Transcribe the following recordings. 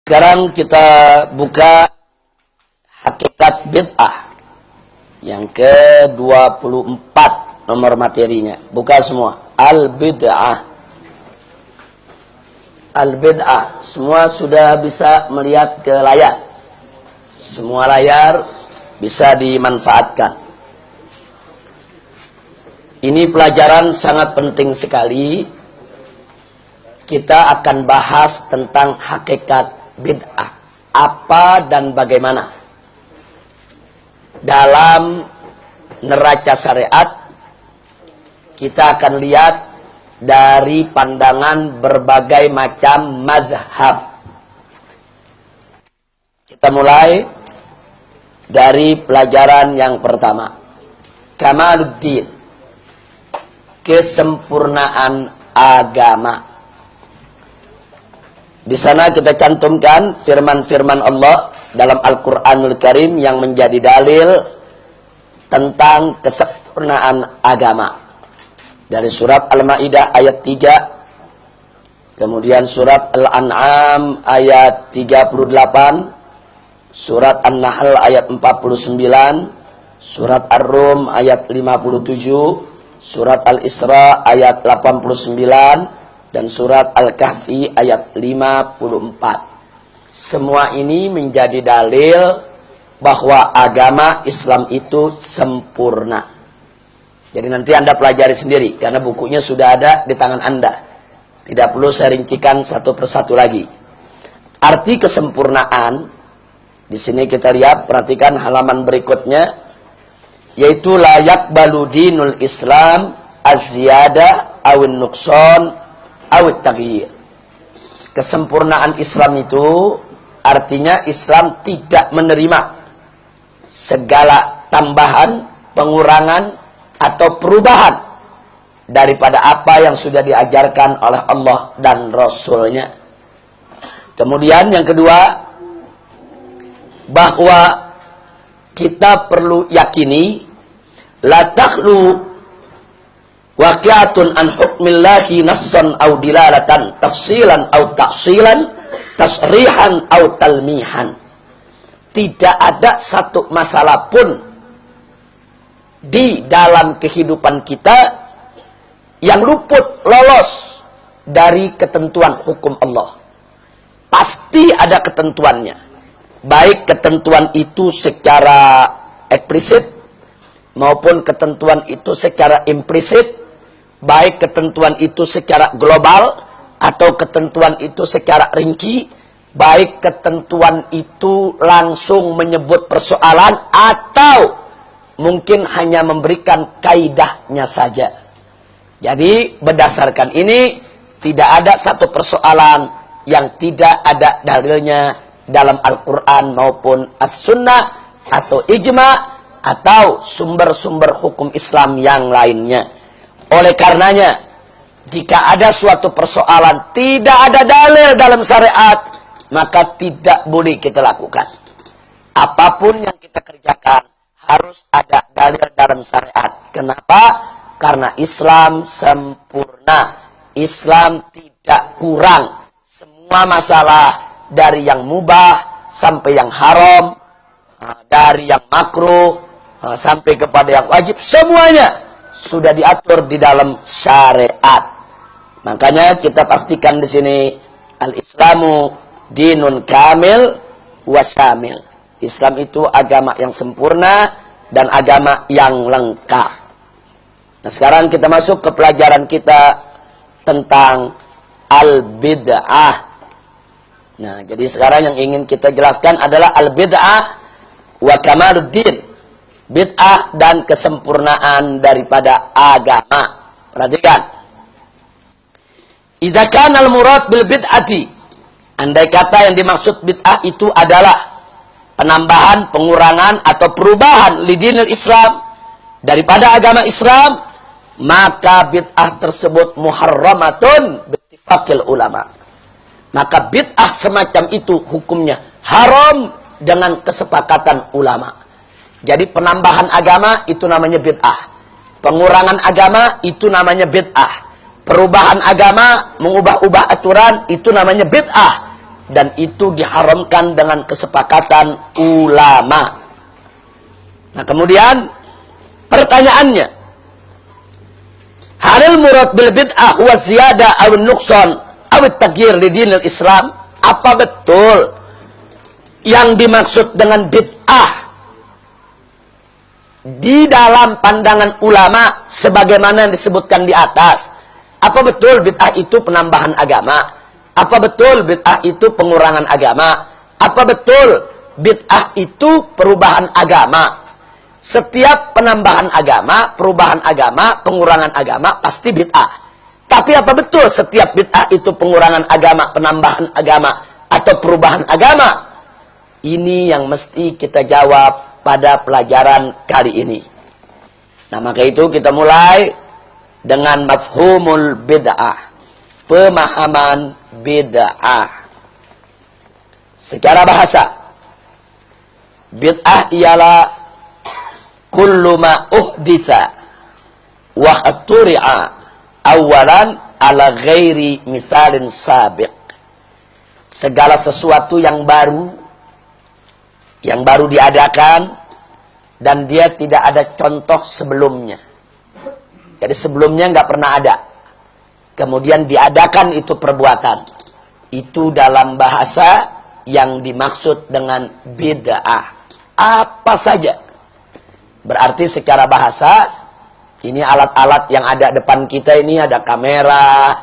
Sekarang kita buka hakikat bid'ah yang ke-24 nomor materinya. Buka semua. Al-bid'ah. Al-bid'ah. Semua sudah bisa melihat ke layar. Semua layar bisa dimanfaatkan. Ini pelajaran sangat penting sekali. Kita akan bahas tentang hakikat bid'ah, apa dan bagaimana. Dalam neraca syariat kita akan lihat dari pandangan berbagai macam mazhab. Kita mulai dari pelajaran yang pertama, Kamaluddin, kesempurnaan agama. Di sana kita cantumkan firman-firman Allah dalam Al-Quranul Karim yang menjadi dalil tentang kesempurnaan agama. Dari surat Al-Ma'idah ayat 3, kemudian surat Al-An'am ayat 38, surat An-Nahl ayat 49, surat Ar-Rum ayat 57, surat Al-Isra ayat 89, dan surat Al-Kahfi ayat 54. Semua ini menjadi dalil bahwa agama Islam itu sempurna. Jadi nanti Anda pelajari sendiri, karena bukunya sudah ada di tangan Anda. Tidak perlu saya rincikan satu persatu lagi. Arti kesempurnaan, di sini kita lihat, perhatikan halaman berikutnya, yaitu layak baludinul Islam az-ziyadah awin nuqsan awit taghyir. Kesempurnaan Islam itu artinya Islam tidak menerima segala tambahan, pengurangan, atau perubahan daripada apa yang sudah diajarkan oleh Allah dan Rasul-Nya. Kemudian yang kedua, bahwa kita perlu yakini la takhlu waqi'atun an hukmillahi nassan aw dilalatan tafsilan aw ta'silan tasrihan aw talmihan. Tidak ada satu masalah pun di dalam kehidupan kita yang luput lolos dari ketentuan hukum Allah. Pasti ada ketentuannya. Baik ketentuan itu secara eksplisit maupun ketentuan itu secara implisit. Baik ketentuan itu secara global atau ketentuan itu secara rinci, baik ketentuan itu langsung menyebut persoalan atau mungkin hanya memberikan kaidahnya saja. Jadi berdasarkan ini tidak ada satu persoalan yang tidak ada dalilnya dalam Al-Quran maupun As-Sunnah atau Ijma atau sumber-sumber hukum Islam yang lainnya. Oleh karenanya, jika ada suatu persoalan tidak ada dalil dalam syariat, maka tidak boleh kita lakukan. Apapun yang kita kerjakan harus ada dalil dalam syariat. Kenapa? Karena Islam sempurna. Islam tidak kurang. Semua masalah dari yang mubah sampai yang haram, dari yang makruh sampai kepada yang wajib, semuanya sudah diatur di dalam syariat. Makanya kita pastikan di sini al-Islamu dinun kamil wa syamil. Islam itu agama yang sempurna dan agama yang lengkap. Nah, sekarang kita masuk ke pelajaran kita tentang al-bid'ah. Nah, jadi sekarang yang ingin kita jelaskan adalah al-bid'ah wa kamaluddin. Bid'ah dan kesempurnaan daripada agama. Perhatikan. Idza kana al-murad bil bid'ati, andai kata yang dimaksud bid'ah itu adalah penambahan, pengurangan atau perubahan lidinil Islam daripada agama Islam, maka bid'ah tersebut muharramatun bittifaqil ulama. Maka bid'ah semacam itu hukumnya haram dengan kesepakatan ulama. Jadi penambahan agama itu namanya bid'ah. Pengurangan agama itu namanya bid'ah. Perubahan agama, mengubah-ubah aturan itu namanya bid'ah. dan itu diharamkan dengan kesepakatan ulama. Nah, kemudian pertanyaannya, halil murad bil bid'ah wa ziyadah aw nuqsan aw taghyir di dinil Islam? Apa betul yang dimaksud dengan bid'ah di dalam pandangan ulama sebagaimana yang disebutkan di atas? Apa betul bid'ah itu penambahan agama? Apa betul bid'ah itu pengurangan agama? Apa betul bid'ah itu perubahan agama? Setiap penambahan agama, perubahan agama, pengurangan agama pasti bid'ah. Tapi apa betul setiap bid'ah itu pengurangan agama, penambahan agama, atau perubahan agama? Ini yang mesti kita jawab pada pelajaran kali ini. Nah, maka itu kita mulai dengan mafhumul bid'ah, pemahaman bid'ah. Secara bahasa, bid'ah ialah kullu ma uhditha wa atturi'a awalan ala ghairi misalin sabiq. Segala sesuatu yang baru diadakan dan dia tidak ada contoh sebelumnya. Jadi sebelumnya nggak pernah ada, kemudian diadakan itu perbuatan, itu dalam bahasa yang dimaksud dengan bid'ah. Apa saja. Berarti secara bahasa, ini alat-alat yang ada depan kita ini, ada kamera,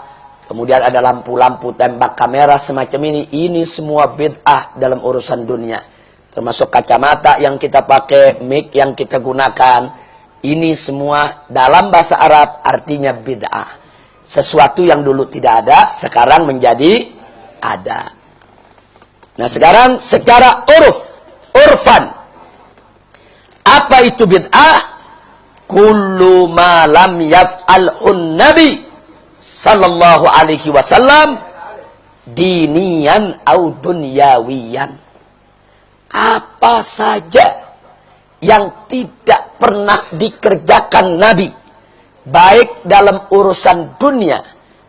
kemudian ada lampu-lampu tembak kamera semacam ini semua bid'ah dalam urusan dunia. Termasuk kacamata yang kita pakai, mic yang kita gunakan, ini semua dalam bahasa Arab artinya bid'ah. Sesuatu yang dulu tidak ada, sekarang menjadi ada. Nah, sekarang secara urfan, apa itu bid'ah? Kullu ma lam yaf'alhun Nabi sallallahu alaihi wasallam diniyan au dunyawiyan. Apa saja yang tidak pernah dikerjakan Nabi, baik dalam urusan dunia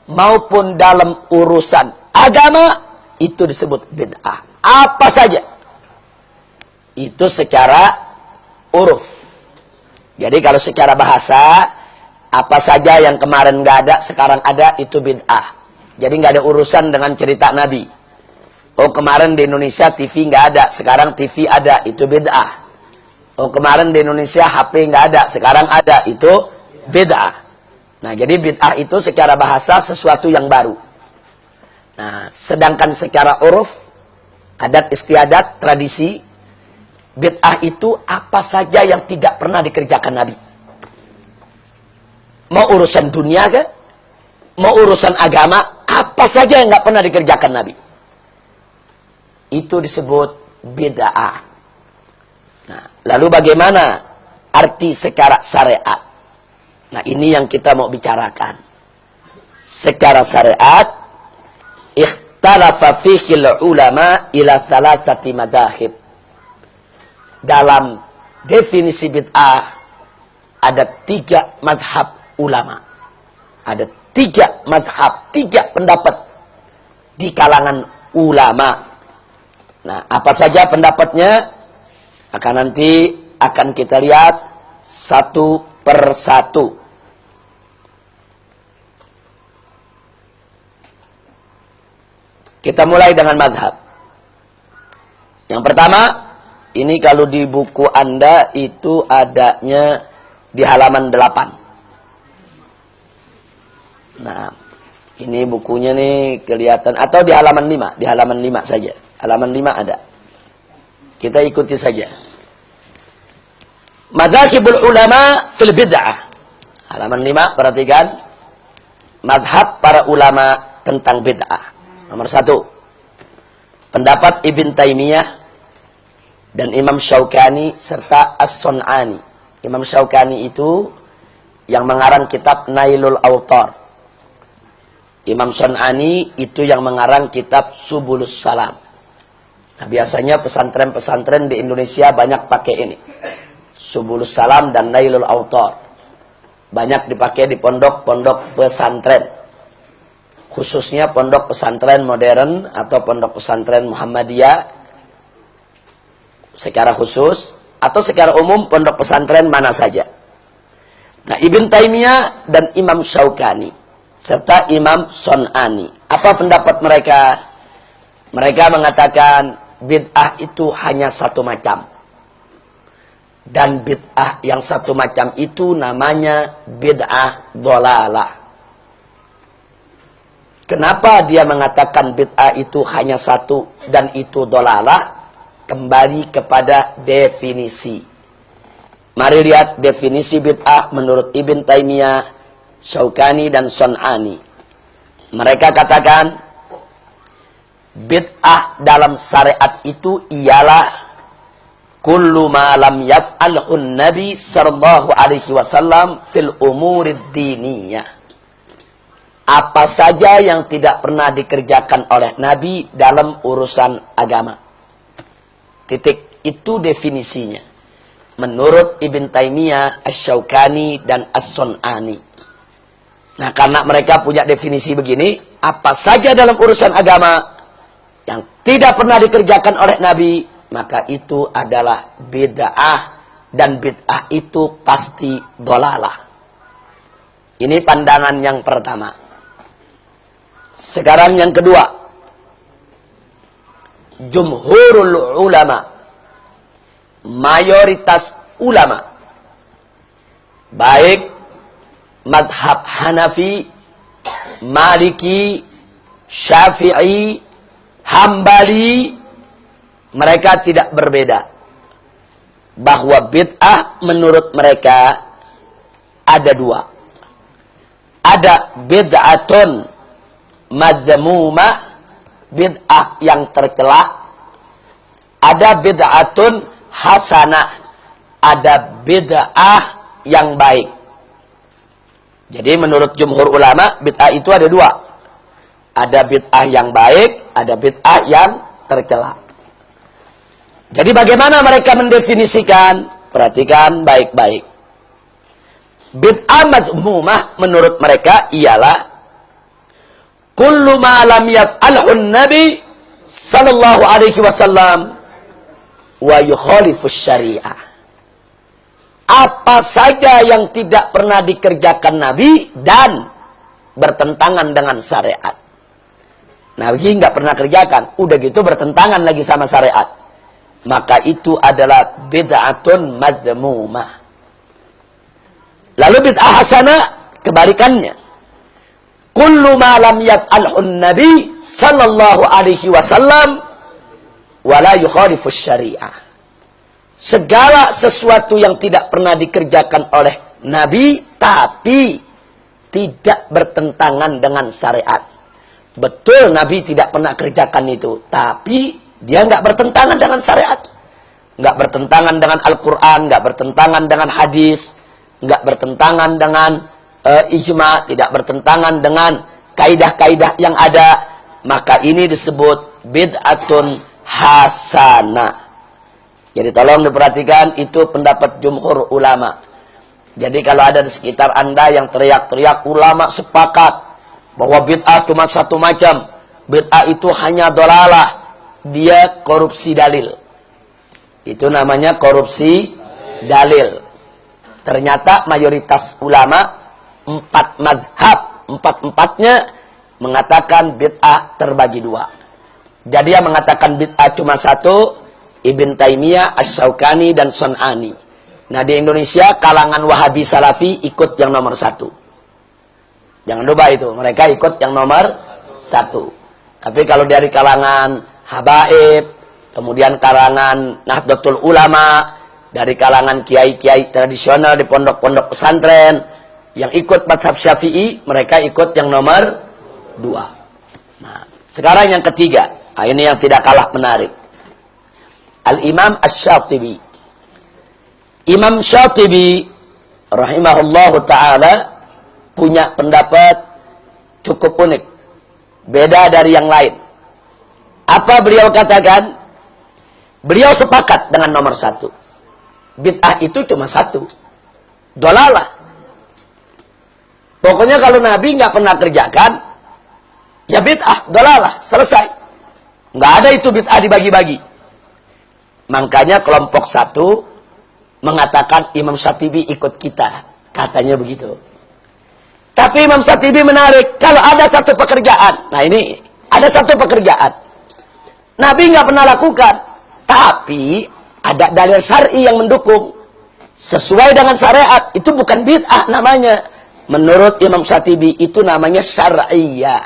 maupun dalam urusan agama, itu disebut bid'ah. Apa saja. Itu secara uruf. Jadi kalau secara bahasa, apa saja yang kemarin nggak ada, sekarang ada, itu bid'ah. Jadi nggak ada urusan dengan cerita Nabi. Oh, kemarin di Indonesia TV nggak ada, sekarang TV ada, itu bid'ah. Oh, kemarin di Indonesia HP nggak ada, sekarang ada, itu bid'ah. Nah, jadi bid'ah itu secara bahasa sesuatu yang baru. Nah, sedangkan secara uruf, adat istiadat, tradisi, bid'ah itu apa saja yang tidak pernah dikerjakan Nabi. Mau urusan dunia ke? Mau urusan agama, apa saja yang nggak pernah dikerjakan Nabi. Itu disebut bid'ah. Nah, lalu bagaimana arti secara syariat? Nah, ini yang kita mau bicarakan. Secara syariat, ikhtalafa fihi ulama ila thalathati madzahib. Dalam definisi bid'ah ada 3 mazhab ulama. Ada 3 mazhab, 3 pendapat di kalangan ulama. Nah, apa saja pendapatnya nanti akan kita lihat satu persatu. Kita mulai dengan mazhab. Yang pertama, ini kalau di buku Anda itu adanya di halaman 8. Nah, ini bukunya nih kelihatan, atau di halaman 5, di halaman 5 saja. Halaman 5 ada. Kita ikuti saja. Madzhabul ulama fil bid'ah. Halaman 5, perhatikan. Madhab para ulama tentang bid'ah. Nomor 1. Pendapat Ibn Taimiyah dan Imam Syaukani serta As-Sun'ani. Imam Syaukani itu yang mengarang kitab Nailul Autar. Imam Sun'ani itu yang mengarang kitab Subulus Salam. Nah, biasanya pesantren-pesantren di Indonesia banyak pakai ini. Subulus Salam dan Nailul Autar. Banyak dipakai di pondok-pondok pesantren. khususnya pondok pesantren modern atau pondok pesantren Muhammadiyah secara khusus, atau secara umum pondok pesantren mana saja. Nah, Ibn Taimiyah dan Imam Syaukani serta Imam Son'ani, apa pendapat mereka? Mereka mengatakan bid'ah itu hanya satu macam, dan bid'ah yang satu macam itu namanya bid'ah dhalalah. Kenapa dia mengatakan bid'ah itu hanya satu dan itu dhalalah? Kembali kepada definisi. Mari lihat definisi bid'ah menurut Ibn Taimiyah, Syaukani dan Son'ani. Mereka katakan bid'ah dalam syariat itu ialah kullu ma lam yaf'alhu Nabi sallallahu alaihi wasallam fil umurid diniyah. Apa saja yang tidak pernah dikerjakan oleh Nabi dalam urusan agama. Titik. Itu definisinya menurut Ibn Taimiyah, Asy-Syaukani dan As-Son'ani. Nah, karena mereka punya definisi begini, apa saja dalam urusan agama yang tidak pernah dikerjakan oleh Nabi, maka itu adalah bid'ah, dan bid'ah itu pasti dhalalah. Ini pandangan yang pertama. Sekarang yang kedua. Jumhurul ulama, mayoritas ulama, baik madhab Hanafi, Maliki, Syafi'i, Hambali, mereka tidak berbeda bahwa bid'ah menurut mereka ada dua. Ada bid'atun madzmumah, bid'ah yang tercela. Ada bid'atun hasanah, ada bid'ah yang baik. Jadi menurut jumhur ulama, bid'ah itu ada dua. Ada bid'ah yang baik, ada bid'ah yang tercela. Jadi bagaimana mereka mendefinisikan? Perhatikan baik-baik. Bid'ah mazmumah menurut mereka ialah kullu ma lam yaf'alhu Nabi sallallahu alaihi wasallam wa yukhalifus syariah. Apa saja yang tidak pernah dikerjakan Nabi dan bertentangan dengan syariat. Nabi nggak pernah kerjakan, udah gitu bertentangan lagi sama syariat. Maka itu adalah bid'atun madzmumah. Lalu bid'ah hasanah kebalikannya. Kullu ma lam yaf'alhu Nabi sallallahu alaihi wasallam wa la yukhalifus syariah. Segala sesuatu yang tidak pernah dikerjakan oleh Nabi tapi tidak bertentangan dengan syariat. Betul Nabi tidak pernah kerjakan itu, tapi dia nggak bertentangan dengan syariat. Nggak bertentangan dengan Al-Quran, nggak bertentangan dengan hadis, nggak bertentangan dengan ijma, tidak bertentangan dengan kaidah-kaidah yang ada, maka ini disebut bid'atun hasanah. Jadi tolong diperhatikan, itu pendapat jumhur ulama. Jadi kalau ada di sekitar Anda yang teriak-teriak, ulama sepakat bahwa bid'ah cuma satu macam, bid'ah itu hanya dhalalah, dia korupsi dalil. Itu namanya korupsi dalil. Ternyata mayoritas ulama, 4 madhab, 4-empatnya mengatakan bid'ah terbagi 2. Jadi yang mengatakan bid'ah cuma satu, Ibn Taimiyah, Asy-Syaukani dan Son'ani. Nah di Indonesia kalangan Wahabi Salafi ikut yang nomor 1. Jangan lupa itu, mereka ikut yang nomor 1. Tapi kalau dari kalangan Habaib, kemudian kalangan Nahdlatul Ulama, dari kalangan kiai-kiai tradisional di pondok-pondok pesantren yang ikut mazhab Syafi'i, mereka ikut yang nomor 2. Nah, sekarang yang ketiga, ini yang tidak kalah menarik. Al-Imam Asy-Syatibi. Imam Syatibi rahimahullahu ta'ala punya pendapat cukup unik, beda dari yang lain. Apa beliau katakan? Beliau sepakat dengan nomor 1. Bid'ah itu cuma satu, dhalalah. Pokoknya kalau Nabi nggak pernah kerjakan, ya bid'ah, dalalah, selesai. Nggak ada itu bid'ah dibagi-bagi. Makanya kelompok satu mengatakan Imam Syatibi ikut kita, katanya begitu. Tapi Imam Syatibi menarik, kalau ada satu pekerjaan, nah ini ada satu pekerjaan Nabi nggak pernah lakukan, tapi ada dalil syar'i yang mendukung sesuai dengan syariat, itu bukan bid'ah namanya. Menurut Imam Syatibi itu namanya syar'iyah.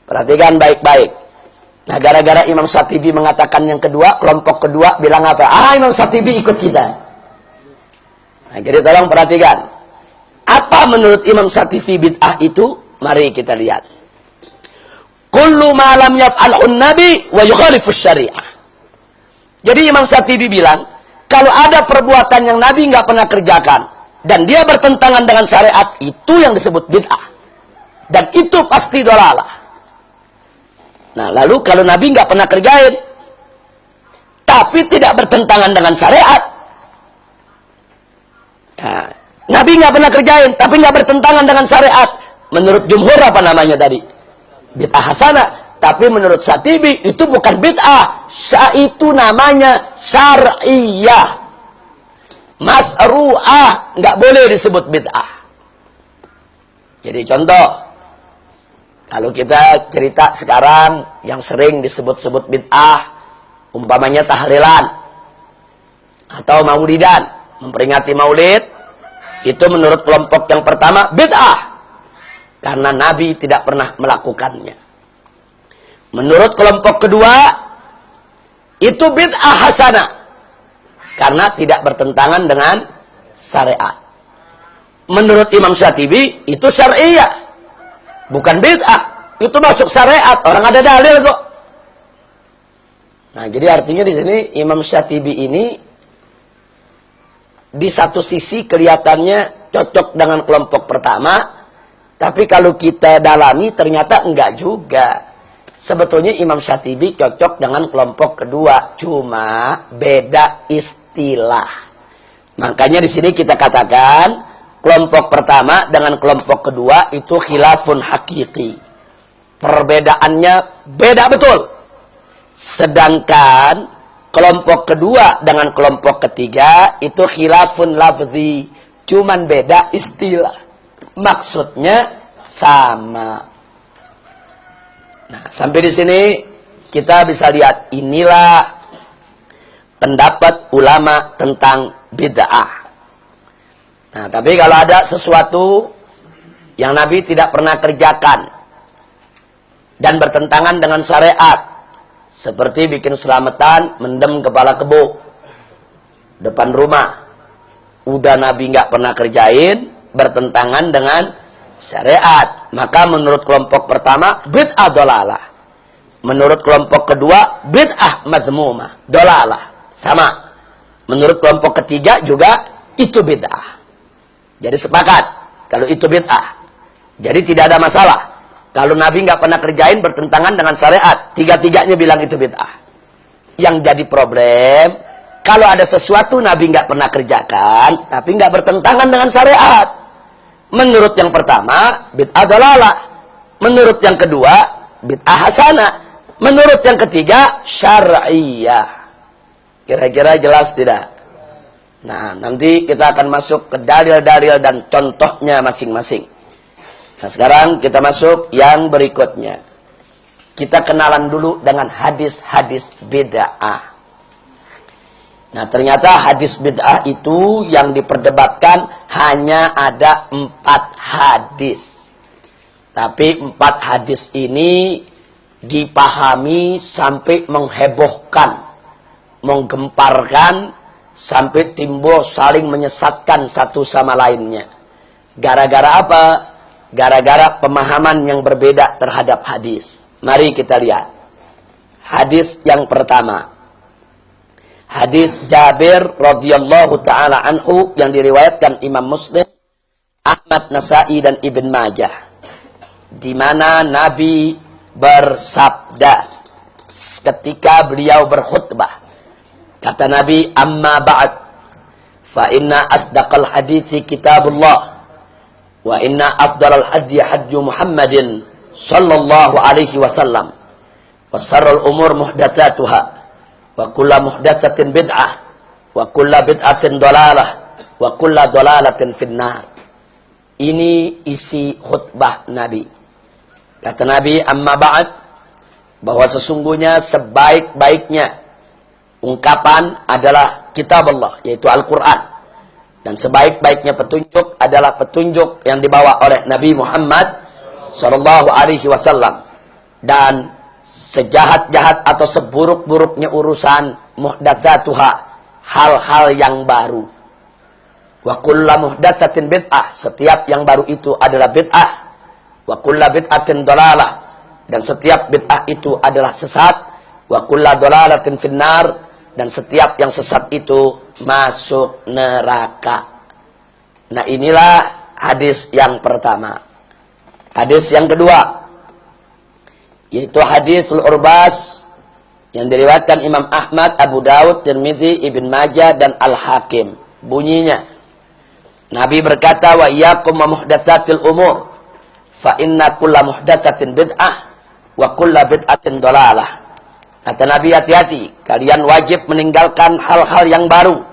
Perhatikan baik-baik. Nah, gara-gara Imam Syatibi mengatakan yang kedua, kelompok kedua bilang apa? Imam Syatibi ikut kita. Nah, jadi tolong perhatikan. Apa menurut Imam Syatibi bid'ah itu? Mari kita lihat. Kullu ma lam yaf'alun nabi wa yukhalifus syariah. Jadi Imam Syatibi bilang, kalau ada perbuatan yang Nabi nggak pernah kerjakan dan dia bertentangan dengan syariat, itu yang disebut bid'ah. Dan itu pasti dolalah. Nah, lalu kalau Nabi nggak pernah kerjain, tapi tidak bertentangan dengan syariat. Nah, Nabi nggak pernah kerjain, tapi nggak bertentangan dengan syariat. Menurut jumhur apa namanya tadi? Bid'ah hasanah. Tapi menurut Syatibi itu bukan bid'ah. Itu namanya syar'iyah. Masru'ah. Nggak boleh disebut bid'ah. Jadi contoh. Kalau kita cerita sekarang yang sering disebut-sebut bid'ah. Umpamanya tahlilan. Atau maulidan. Memperingati maulid. Itu menurut kelompok yang pertama bid'ah. Karena Nabi tidak pernah melakukannya. Menurut kelompok kedua, itu bid'ah hasanah. Karena tidak bertentangan dengan syariat. Menurut Imam Syatibi, itu syariah. Bukan bid'ah. Itu masuk syariat. Orang ada dalil kok. Nah, jadi artinya di sini Imam Syatibi ini di satu sisi kelihatannya cocok dengan kelompok pertama, tapi kalau kita dalami ternyata enggak juga. Sebetulnya Imam Syatibi cocok dengan kelompok kedua, cuma beda istilah. Makanya di sini kita katakan kelompok pertama dengan kelompok kedua itu khilafun hakiki. Perbedaannya beda betul. Sedangkan kelompok kedua dengan kelompok ketiga itu khilafun lafzi, cuman beda istilah. Maksudnya sama. Nah, sampai di sini kita bisa lihat inilah pendapat ulama tentang bid'ah. Nah, tapi kalau ada sesuatu yang Nabi tidak pernah kerjakan dan bertentangan dengan syariat, seperti bikin selamatan, mendem kepala kebo depan rumah, udah Nabi nggak pernah kerjain, bertentangan dengan syariat, maka menurut kelompok pertama bid'ah dolalah. Menurut kelompok kedua bid'ah madhmumah, dolalah. Sama. Menurut kelompok ketiga juga itu bid'ah. Jadi sepakat kalau itu bid'ah. Jadi tidak ada masalah. Kalau Nabi nggak pernah kerjain bertentangan dengan syariat, tiga-tiganya bilang itu bid'ah. Yang jadi problem, kalau ada sesuatu Nabi nggak pernah kerjakan, tapi nggak bertentangan dengan syariat. Menurut yang pertama, bid'ah dalalah. Menurut yang kedua, bid'ah hasanah. Menurut yang ketiga, syar'iyah. Kira-kira jelas tidak? Nah, nanti kita akan masuk ke dalil-dalil dan contohnya masing-masing. Nah, sekarang kita masuk yang berikutnya. Kita kenalan dulu dengan hadis-hadis bid'ah. Nah, ternyata hadis bid'ah itu yang diperdebatkan hanya ada 4 hadis. Tapi 4 hadis ini dipahami sampai menghebohkan, menggemparkan, sampai timbul saling menyesatkan satu sama lainnya. Gara-gara apa? Gara-gara pemahaman yang berbeda terhadap hadis. Mari kita lihat. Hadis yang pertama. Hadis Jabir radhiyallahu taala anhu yang diriwayatkan Imam Muslim, Ahmad, Nasai dan Ibn Majah, di mana Nabi bersabda ketika beliau berkhutbah. Kata Nabi, "Amma ba'd, fa inna asdaqal hadithi kitabullah, wa inna afdalal hadi hadyu Muhammadin sallallahu alaihi wasallam. Wa syarrul umur muhdatsatuha wa kullu muhdatsatin bid'ah wa kullu bid'atin dhalalah wa kullu dhalalatin finnar. Ini isi khutbah Nabi. Kata Nabi, amma ba'd, bahwa sesungguhnya sebaik-baiknya ungkapan adalah kitab Allah, yaitu Al-Quran. Dan sebaik-baiknya petunjuk adalah petunjuk yang dibawa oleh Nabi Muhammad sallallahu alaihi wasallam. Dan sejahat-jahat atau seburuk-buruknya urusan muhdatsatuha, hal-hal yang baru. Wa kullu muhdatsatin bid'ah, setiap yang baru itu adalah bid'ah. Wa kullu bid'atin dhalalah, dan setiap bid'ah itu adalah sesat. Wa kullu dhalalatin finnar, dan setiap yang sesat itu masuk neraka. Nah, inilah hadis yang pertama. Hadis yang kedua, yaitu hadisul urbas, yang diriwayatkan Imam Ahmad, Abu Dawud, Tirmizi, Ibn Majah, dan Al-Hakim. Bunyinya, Nabi berkata, wa iyyakum wa muhdatsatil umur, fa inna kulla muhdatsatin bid'ah wa kulla bid'atin dhalalah. Kata Nabi, hati-hati, kalian wajib meninggalkan hal-hal yang baru,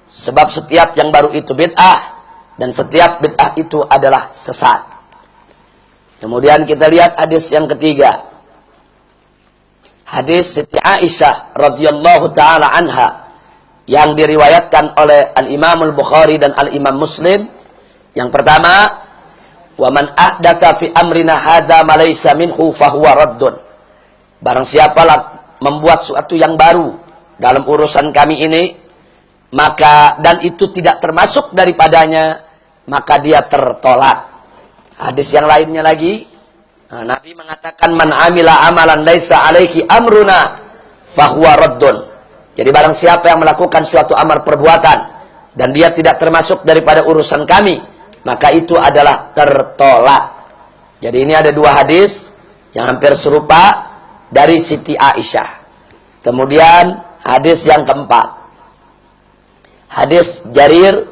sebab setiap yang baru itu bid'ah, dan setiap bid'ah itu adalah sesat. Kemudian kita lihat hadis yang ketiga. Hadis Siti Aisyah radhiyallahu taala anha, yang diriwayatkan oleh Al-Imam Al-Bukhari dan Al-Imam Muslim. Yang pertama, wa man ahdatsa fi amrina hadza ma laysa minhu fahuwa raddun. Barang siapa membuat sesuatu yang baru dalam urusan kami ini, maka dan itu tidak termasuk daripadanya, maka dia tertolak. Hadis yang lainnya lagi, Nabi mengatakan, man amila amalan laisa alaihi amruna fahuwa raddun. Jadi barang siapa yang melakukan suatu amal perbuatan dan dia tidak termasuk daripada urusan kami, maka itu adalah tertolak. Jadi ini ada dua hadis yang hampir serupa dari Siti Aisyah. Kemudian hadis yang keempat, hadis Jarir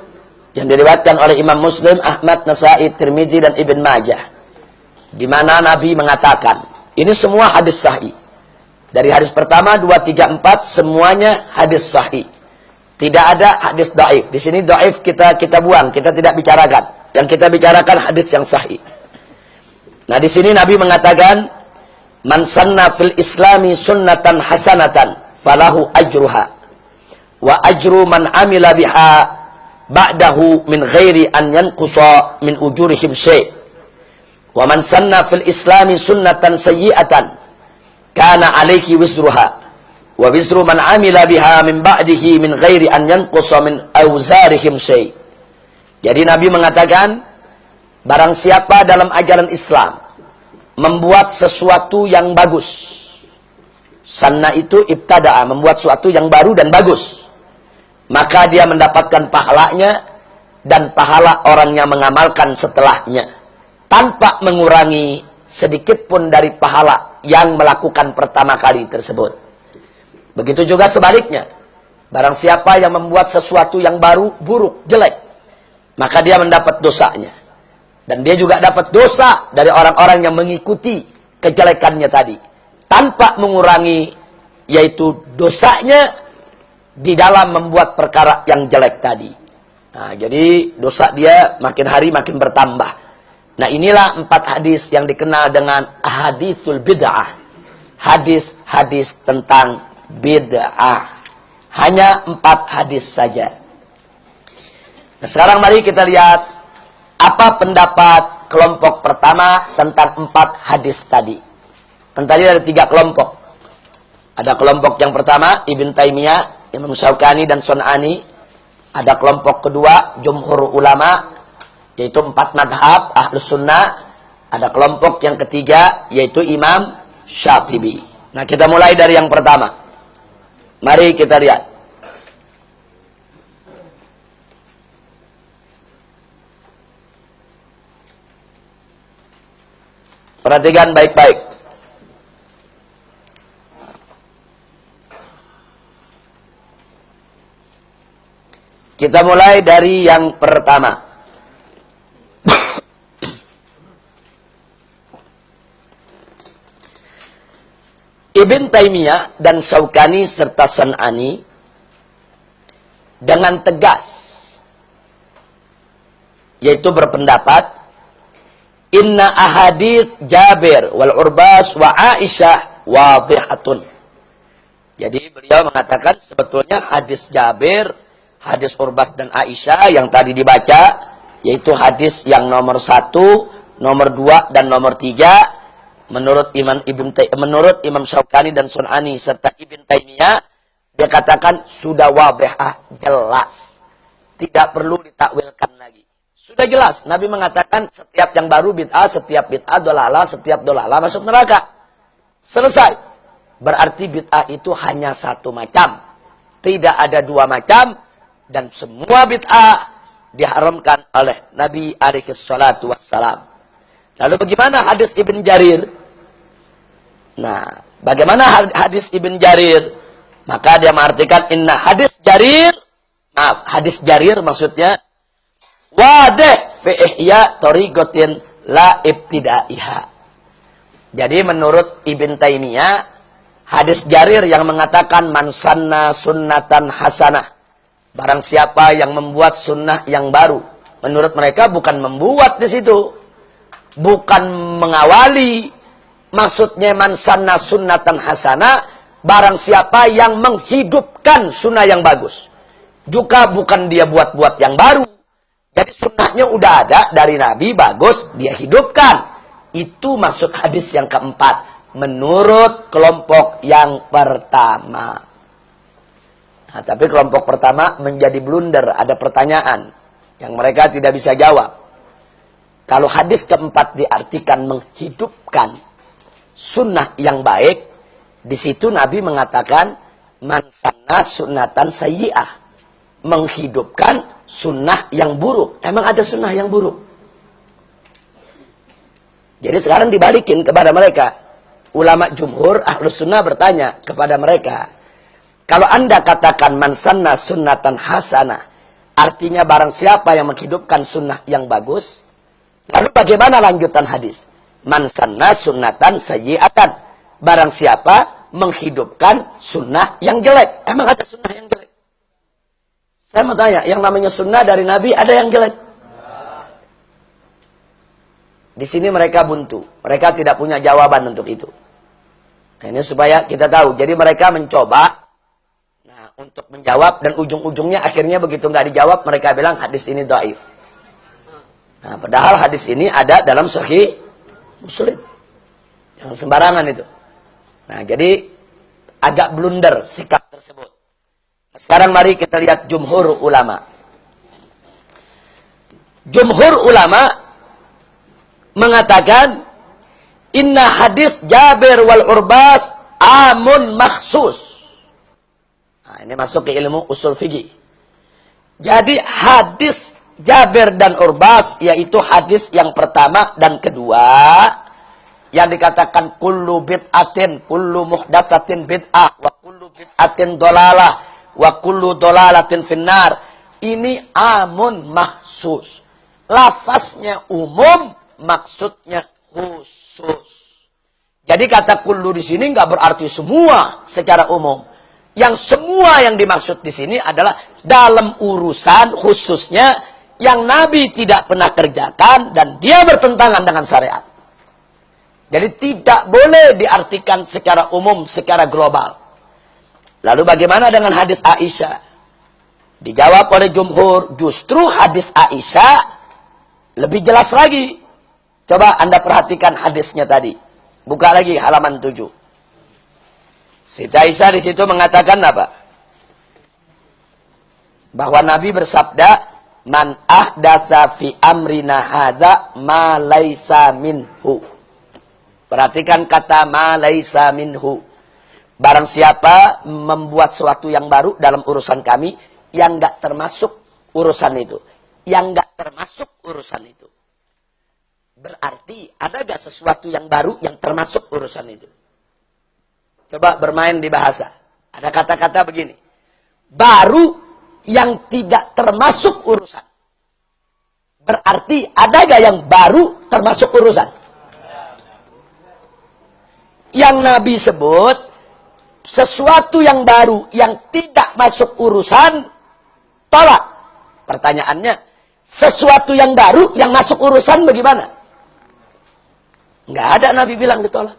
yang diriwayatkan oleh Imam Muslim, Ahmad, Nasa'i, Tirmizi, dan Ibn Majah, di mana Nabi mengatakan, ini semua hadis sahih. Dari hadis pertama, 2, 3, 4 semuanya hadis sahih. Tidak ada hadis dhaif. Di sini dhaif kita buang, kita tidak bicarakan. Yang kita bicarakan hadis yang sahih. Nah, di sini Nabi mengatakan, man sanna fil islami sunnatan hasanatan falahu ajruha wa ajru man amila biha ba'dahu min ghairi an yanqusa min ujurihim syai'. Wa man sanna fil islami sunnatan sayyi'atan kana alaihi wisruha wa wisru man amila biha min ba'dihi min ghairi an yanqusa min awzarihim syai'. Jadi Nabi mengatakan, barang siapa dalam ajaran Islam membuat sesuatu yang bagus, sanna itu ibtada'a, membuat sesuatu yang baru dan bagus, maka dia mendapatkan pahalanya dan pahala orang yang mengamalkan setelahnya, tanpa mengurangi sedikit pun dari pahala yang melakukan pertama kali tersebut. Begitu juga sebaliknya, barang siapa yang membuat sesuatu yang baru, buruk, jelek, maka dia mendapat dosanya. Dan dia juga dapat dosa dari orang-orang yang mengikuti kejelekannya tadi, tanpa mengurangi, yaitu dosanya di dalam membuat perkara yang jelek tadi. Nah, jadi dosa dia makin hari makin bertambah. Nah, inilah 4 hadis yang dikenal dengan ahaditsul bid'ah. Hadis-hadis tentang bid'ah. Hanya 4 hadis saja. Nah, sekarang mari kita lihat apa pendapat kelompok pertama tentang 4 hadis tadi. Dan tadi ada 3 kelompok. Ada kelompok yang pertama, Ibn Taimiyah, Imam Syaukani, dan Sun'ani. Ada kelompok kedua, jumhur ulama, yaitu 4 madhab Ahlus Sunnah. Ada kelompok yang ketiga, yaitu Imam Syatibi. Nah, kita mulai dari yang pertama. Mari kita lihat. Perhatikan baik-baik. Kita mulai dari yang pertama. Ibn Taimiyah dan Syaukani serta San'ani dengan tegas, yaitu berpendapat inna ahadits Jabir wal Urbas wa Aisyah wadhihatun. Jadi beliau mengatakan sebetulnya hadis Jabir, hadis Urbas dan Aisyah yang tadi dibaca, yaitu hadis yang nomor 1, nomor 2 dan nomor 3 menurut Imam Syaukani dan Sun'ani serta Ibn Taimiyah, dia katakan sudah wadhihah, jelas, tidak perlu ditakwilkan lagi. Sudah jelas, Nabi mengatakan setiap yang baru bid'ah, setiap bid'ah dolalah, setiap dolalah masuk neraka. Selesai. Berarti bid'ah itu hanya satu macam. Tidak ada dua macam. Dan semua bid'ah diharamkan oleh Nabi alaihi salatu wassalam. Lalu bagaimana hadis Ibn Jarir? Nah, bagaimana hadis Ibn Jarir? Maka dia mengartikan inna hadis Jarir, maaf, hadis Jarir maksudnya wadih fi ihya tariqatin la ibtidaiha. Jadi menurut Ibn Taimiyah, hadis Jarir yang mengatakan man sanna sunnatan hasanah, barang siapa yang membuat sunnah yang baru, menurut mereka bukan membuat di situ, bukan mengawali. Maksudnya man sanna sunnatan hasanah, barang siapa yang menghidupkan sunnah yang bagus. Juga bukan dia buat-buat yang baru. Jadi sunnahnya udah ada dari Nabi, bagus, dia hidupkan. Itu maksud hadis yang keempat, menurut kelompok yang pertama. Nah, tapi kelompok pertama menjadi blunder, ada pertanyaan yang mereka tidak bisa jawab. Kalau hadis keempat diartikan menghidupkan sunnah yang baik, di situ Nabi mengatakan man sanna sunnatan sayyi'ah, menghidupkan sunnah yang buruk. Emang ada sunnah yang buruk? Jadi sekarang dibalikin kepada mereka. Ulama jumhur ahlus sunnah bertanya kepada mereka, kalau anda katakan man sanna sunnatan hasanah, artinya barang siapa yang menghidupkan sunnah yang bagus, lalu bagaimana lanjutan hadis? Man sanna sunnatan sayyi'atan, barang siapa menghidupkan sunnah yang jelek. Emang ada sunnah yang jelek? Saya mau tanya, yang namanya sunnah dari Nabi ada yang jelek? Di sini mereka buntu. Mereka tidak punya jawaban untuk itu. Nah, ini supaya kita tahu. Jadi mereka mencoba untuk menjawab, dan ujung-ujungnya akhirnya begitu nggak dijawab, mereka bilang hadis ini dhaif. Nah, padahal hadis ini ada dalam Sahih Muslim. Jangan sembarangan itu. Nah, jadi agak blunder sikap tersebut. Nah, sekarang mari kita lihat jumhur ulama. Jumhur ulama mengatakan inna hadis Jabir wal Urbas amun makhsus. Nah, ini masuk ke ilmu usul fikih. Jadi hadis Jabir dan Urbas, yaitu hadis yang pertama dan kedua, yang dikatakan kullu bid'atin, kullu muhdatsatin bid'ah, wa kullu bid'atin dolalah, wa kullu dolalatin finnar. Ini amun mahsus. Lafaznya umum, maksudnya khusus. Jadi kata kullu di sini nggak berarti semua secara umum. Yang semua yang dimaksud di sini adalah dalam urusan khususnya yang Nabi tidak pernah kerjakan dan dia bertentangan dengan syariat. Jadi tidak boleh diartikan secara umum, secara global. Lalu bagaimana dengan hadis Aisyah? Dijawab oleh jumhur, justru hadis Aisyah lebih jelas lagi. Coba Anda perhatikan hadisnya tadi. Buka lagi halaman 7. Siti Aisyah di situ mengatakan apa? Bahwa Nabi bersabda, man ahdatsa fi amrina hadza ma laisa minhu. Perhatikan kata ma laisa minhu. Barang siapa membuat sesuatu yang baru dalam urusan kami yang enggak termasuk urusan itu, yang enggak termasuk urusan itu. Berarti ada enggak sesuatu yang baru yang termasuk urusan itu? Coba bermain di bahasa. Ada kata-kata begini. Baru yang tidak termasuk urusan. Berarti ada gak yang baru termasuk urusan? Yang Nabi sebut sesuatu yang baru yang tidak masuk urusan, tolak. Pertanyaannya, sesuatu yang baru yang masuk urusan bagaimana? Nggak ada Nabi bilang ditolak.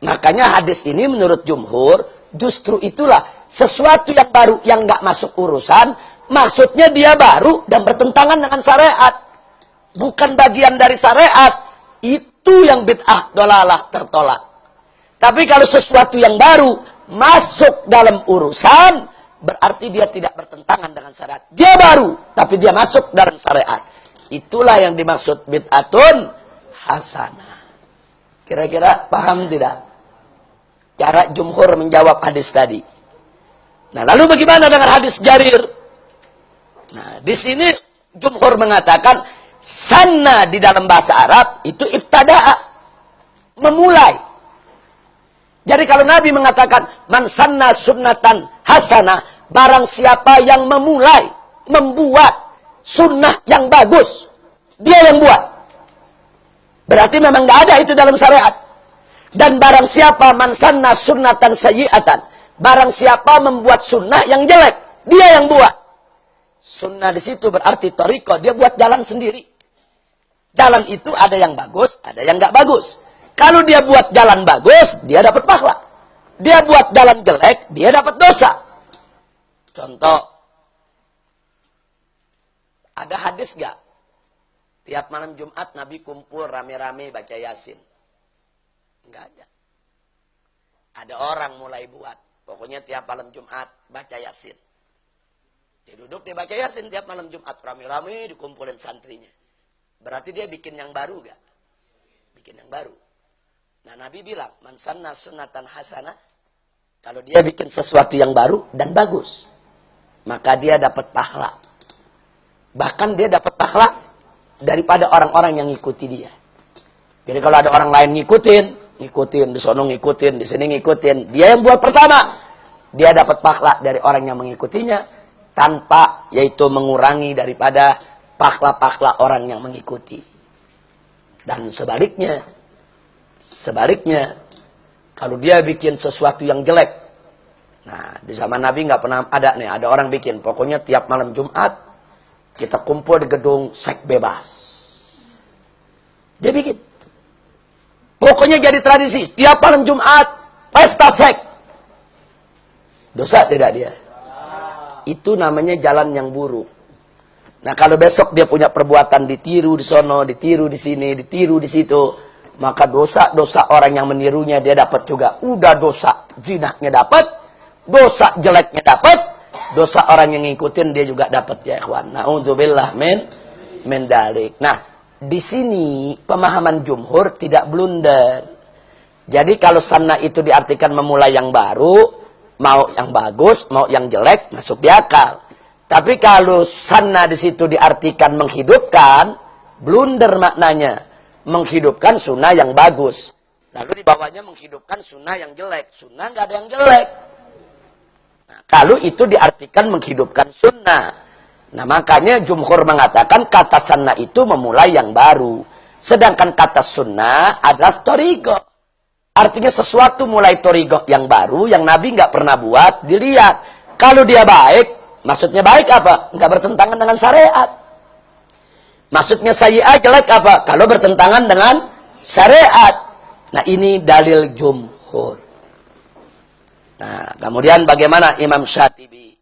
Makanya hadis ini menurut jumhur, justru itulah sesuatu yang baru yang nggak masuk urusan, maksudnya dia baru dan bertentangan dengan syariat. Bukan bagian dari syariat. Itu yang bid'ah dolalah tertolak. Tapi kalau sesuatu yang baru masuk dalam urusan, berarti dia tidak bertentangan dengan syariat. Dia baru, tapi dia masuk dalam syariat. Itulah yang dimaksud bid'atun hasanah. Kira-kira paham tidak? Cara jumhur menjawab hadis tadi. Nah, lalu bagaimana dengan hadis Jarir? Nah, di sini jumhur mengatakan sanna di dalam bahasa Arab itu ibtada'a, memulai. Jadi kalau Nabi mengatakan man sanna sunnatan hasanah, barang siapa yang memulai, membuat sunnah yang bagus, dia yang buat. Berarti memang nggak ada itu dalam syariat. Dan barang siapa man sanna sunnatan sayyi'atan, barang siapa membuat sunnah yang jelek, dia yang buat. Sunnah di situ berarti thariqah, dia buat jalan sendiri. Jalan itu ada yang bagus, ada yang nggak bagus. Kalau dia buat jalan bagus, dia dapat pahala. Dia buat jalan jelek, dia dapat dosa. Contoh, ada hadis gak? Tiap malam Jumat Nabi kumpul rame-rame baca Yasin. Enggak ada. Ada orang mulai buat. Pokoknya tiap malam Jumat baca Yasin. Dia duduk, dia baca Yasin tiap malam Jumat. Rame-rame dikumpulin santrinya. Berarti dia bikin yang baru gak? Bikin yang baru. Nah, Nabi bilang, man sanna sunnatan hasanah. Kalau dia bikin sesuatu yang baru dan bagus, maka dia dapat pahala. Bahkan dia dapat pahala daripada orang-orang yang ngikuti dia. Jadi kalau ada orang lain ngikutin, di sono ngikutin, di sini ngikutin, dia yang buat pertama, dia dapat pahala dari orang yang mengikutinya, tanpa yaitu mengurangi daripada pahala-pahala orang yang mengikuti. Dan sebaliknya, kalau dia bikin sesuatu yang jelek, nah di zaman Nabi nggak pernah ada nih, ada orang bikin, pokoknya tiap malam Jumat kita kumpul di gedung seks bebas. Dia bikin. Pokoknya jadi tradisi, tiap malam Jumat, pesta seks. Dosa tidak dia? Itu namanya jalan yang buruk. Nah, kalau besok dia punya perbuatan ditiru di sono, ditiru di sini, ditiru di situ, maka dosa-dosa orang yang menirunya dia dapat juga. Udah dosa zinahnya dapat, dosa jeleknya dapat, dosa orang yang ngikutin dia juga dapat ya ikhwan. Nauzubillah min dalik. Nah, di sini pemahaman jumhur tidak blunder. Jadi kalau sanna itu diartikan memulai yang baru, mau yang bagus, mau yang jelek, masuk di akal. Tapi kalau sanna di situ diartikan menghidupkan, blunder maknanya. Menghidupkan sunnah yang bagus. Lalu di bawahnya menghidupkan sunnah yang jelek. Sunnah nggak ada yang jelek. Nah, kalau itu diartikan menghidupkan sunnah. Nah, makanya jumhur mengatakan kata sunnah itu memulai yang baru. Sedangkan kata sunnah adalah thariqah. Artinya sesuatu mulai thariqah yang baru, yang Nabi nggak pernah buat, dilihat. Kalau dia baik, maksudnya baik apa? Nggak bertentangan dengan syariat. Maksudnya sayyi'ah jelek apa? Kalau bertentangan dengan syariat. Nah, ini dalil jumhur. Nah, kemudian bagaimana Imam Syatibi?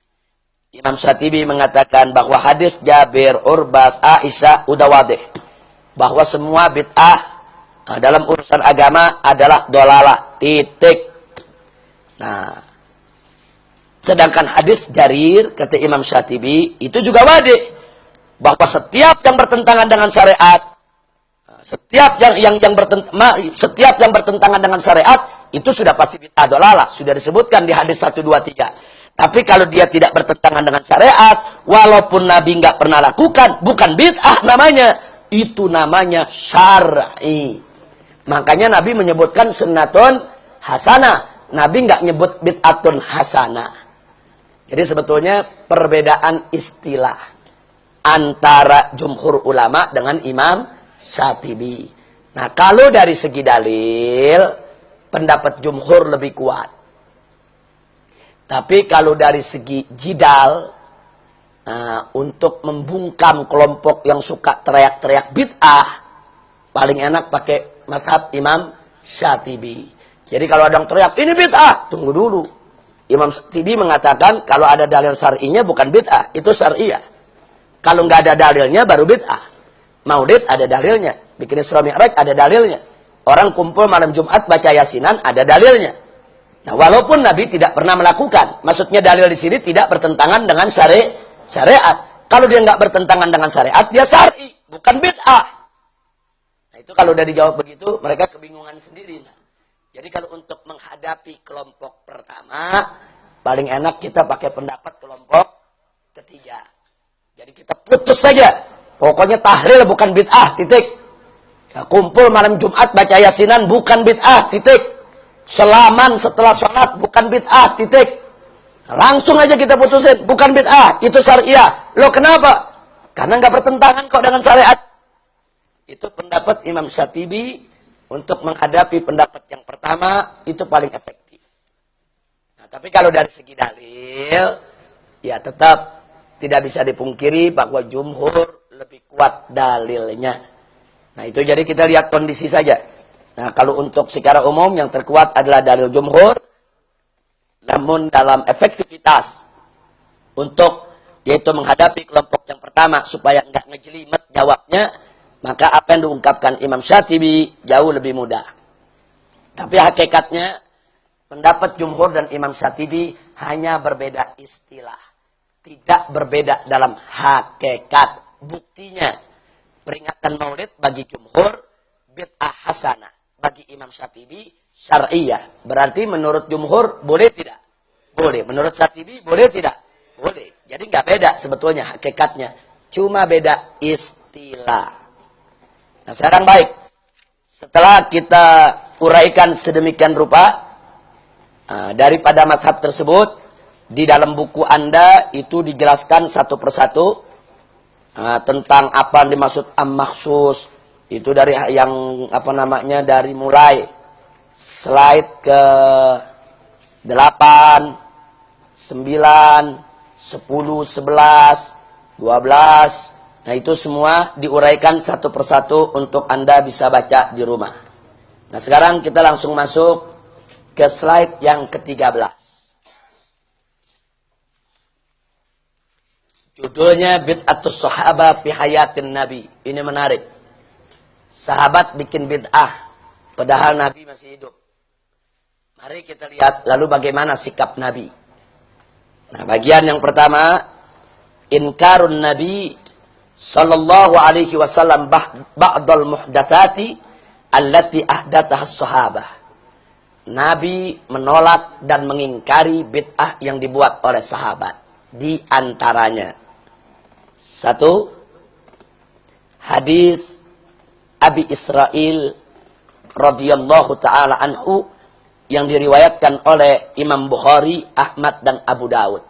Imam Syatibi mengatakan bahwa hadis Jabir, Urbas, Aisyah udah wadih. Bahwa semua bid'ah dalam urusan agama adalah dolalah. Titik. Nah, sedangkan hadis Jarir, kata Imam Syatibi, itu juga wadih. Bahwa setiap yang bertentangan dengan syariat, setiap yang bertentangan dengan syariat, itu sudah pasti bid'ah dolalah. Sudah disebutkan di hadis 1, 2, 3. Tapi kalau dia tidak bertentangan dengan syariat, walaupun Nabi nggak pernah lakukan, bukan bid'ah namanya. Itu namanya syar'i. Makanya Nabi menyebutkan sunnatun hasanah. Nabi nggak nyebut bid'atun hasanah. Jadi sebetulnya perbedaan istilah antara jumhur ulama dengan Imam Syatibi. Nah, kalau dari segi dalil, pendapat jumhur lebih kuat. Tapi kalau dari segi jidal, untuk membungkam kelompok yang suka teriak-teriak bid'ah, paling enak pakai mazhab Imam Syatibi. Jadi kalau ada yang teriak, ini bid'ah, tunggu dulu. Imam Syatibi mengatakan, kalau ada dalil syar'inya bukan bid'ah, itu syar'iyah. Kalau nggak ada dalilnya, baru bid'ah. Maulid ada dalilnya. Bikin Isra Mi'raj ada dalilnya. Orang kumpul malam Jumat baca Yasinan ada dalilnya. Nah, walaupun Nabi tidak pernah melakukan, maksudnya dalil di sini tidak bertentangan dengan syariat. Kalau dia nggak bertentangan dengan syariat, dia syar'i, bukan bid'ah. Nah, itu kalau udah dijawab begitu, mereka kebingungan sendiri. Nah, jadi kalau untuk menghadapi kelompok pertama, paling enak kita pakai pendapat kelompok ketiga. Jadi kita putus saja. Pokoknya tahlil bukan bid'ah, titik. Ya, kumpul malam Jumat baca Yasinan bukan bid'ah, titik. Selaman setelah sholat bukan bid'ah, titik. Langsung aja kita putusin, bukan bid'ah, itu syariah. Loh kenapa? Karena nggak bertentangan kok dengan syariat. Itu pendapat Imam Syatibi untuk menghadapi pendapat yang pertama, itu paling efektif. Nah, tapi kalau dari segi dalil, ya tetap tidak bisa dipungkiri bahwa jumhur lebih kuat dalilnya. Nah, itu jadi kita lihat kondisi saja. Nah, kalau untuk secara umum yang terkuat adalah dalil jumhur. Namun dalam efektivitas untuk yaitu menghadapi kelompok yang pertama supaya enggak ngejelimet jawabnya, maka apa yang diungkapkan Imam Syatibi jauh lebih mudah. Tapi hakikatnya pendapat jumhur dan Imam Syatibi hanya berbeda istilah. Tidak berbeda dalam hakikat. Buktinya, peringatan Maulid bagi jumhur bid'ah hasanah, bagi Imam Syatibi syar'iyah. Berarti menurut jumhur boleh tidak? Boleh. Menurut Syatibi boleh tidak? Boleh. Jadi nggak beda sebetulnya hakikatnya, cuma beda istilah. Nah, sekarang baik. Setelah kita uraikan sedemikian rupa, daripada mazhab tersebut, di dalam buku Anda itu dijelaskan satu persatu tentang apa yang dimaksud am-makhsus. Itu dari yang apa namanya, dari mulai slide ke 8, 9, 10, 11, 12. Nah, itu semua diuraikan satu persatu untuk Anda bisa baca di rumah. Nah, sekarang kita langsung masuk ke slide yang ke-13. Judulnya Bid'atus Sahabah fi Hayatin Nabi. Ini menarik. Sahabat bikin bid'ah padahal Nabi masih hidup. Mari kita lihat lalu bagaimana sikap Nabi. Nah, bagian yang pertama, inkarun Nabi sallallahu alaihi wasallam ba'dal muhdatsati allati ahdatsaha as-sahabah. Nabi menolak dan mengingkari bid'ah yang dibuat oleh sahabat. Di antaranya, satu, hadis Abi Israil radhiyallahu taala anhu yang diriwayatkan oleh Imam Bukhari, Ahmad dan Abu Dawud.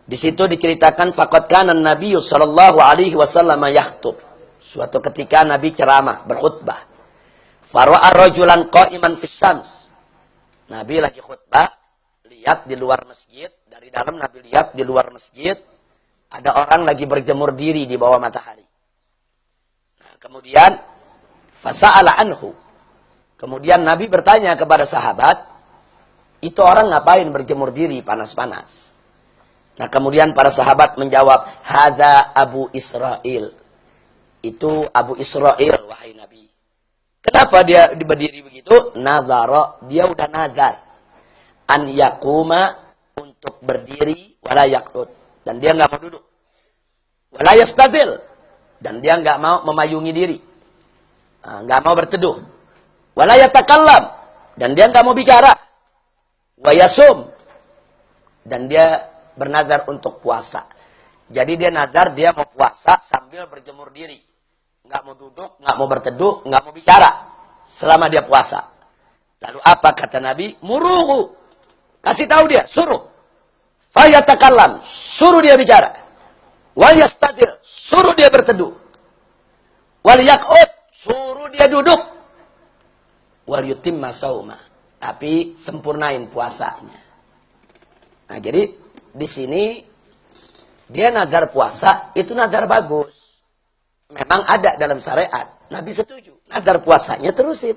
Di situ diceritakan faqad kana Nabi sallallahu alaihi wasallam yakhutub. Suatu ketika Nabi ceramah, berkhutbah. Fara'a rajulan qa'iman fis syams. Nabi lagi khutbah, lihat di luar masjid, dari dalam Nabi lihat di luar masjid ada orang lagi berjemur diri di bawah matahari. Nah, kemudian fasa'ala anhu. Kemudian Nabi bertanya kepada sahabat, itu orang ngapain berjemur diri panas-panas? Nah, kemudian para sahabat menjawab, hadza Abu Israil. Itu Abu Israil, wahai Nabi. Kenapa dia berdiri begitu? Nazara, dia udah nazar. An yakuma, untuk berdiri, wala yaqud. Dan dia nggak mau duduk. Wala yastadil. Dan dia nggak mau memayungi diri. Nggak mau berteduh. Wala yatakallam. Dan dia nggak mau bicara. Wa yasum. Dan dia bernazar untuk puasa. Jadi dia nazar, dia mau puasa sambil berjemur diri. Nggak mau duduk, nggak mau berteduh, nggak mau bicara. Selama dia puasa. Lalu apa kata Nabi? Muruhu. Kasih tahu dia, suruh. Fayatakallam. Suruh dia bicara. Wal yastadil. Suruh dia berteduh. Wal yaqud. Suruh dia duduk. Wal yutimma sauma. Tapi sempurnain puasanya. Nah, jadi di sini dia nazar puasa, itu nazar bagus. Memang ada dalam syariat. Nabi setuju. Nazar puasanya terusin.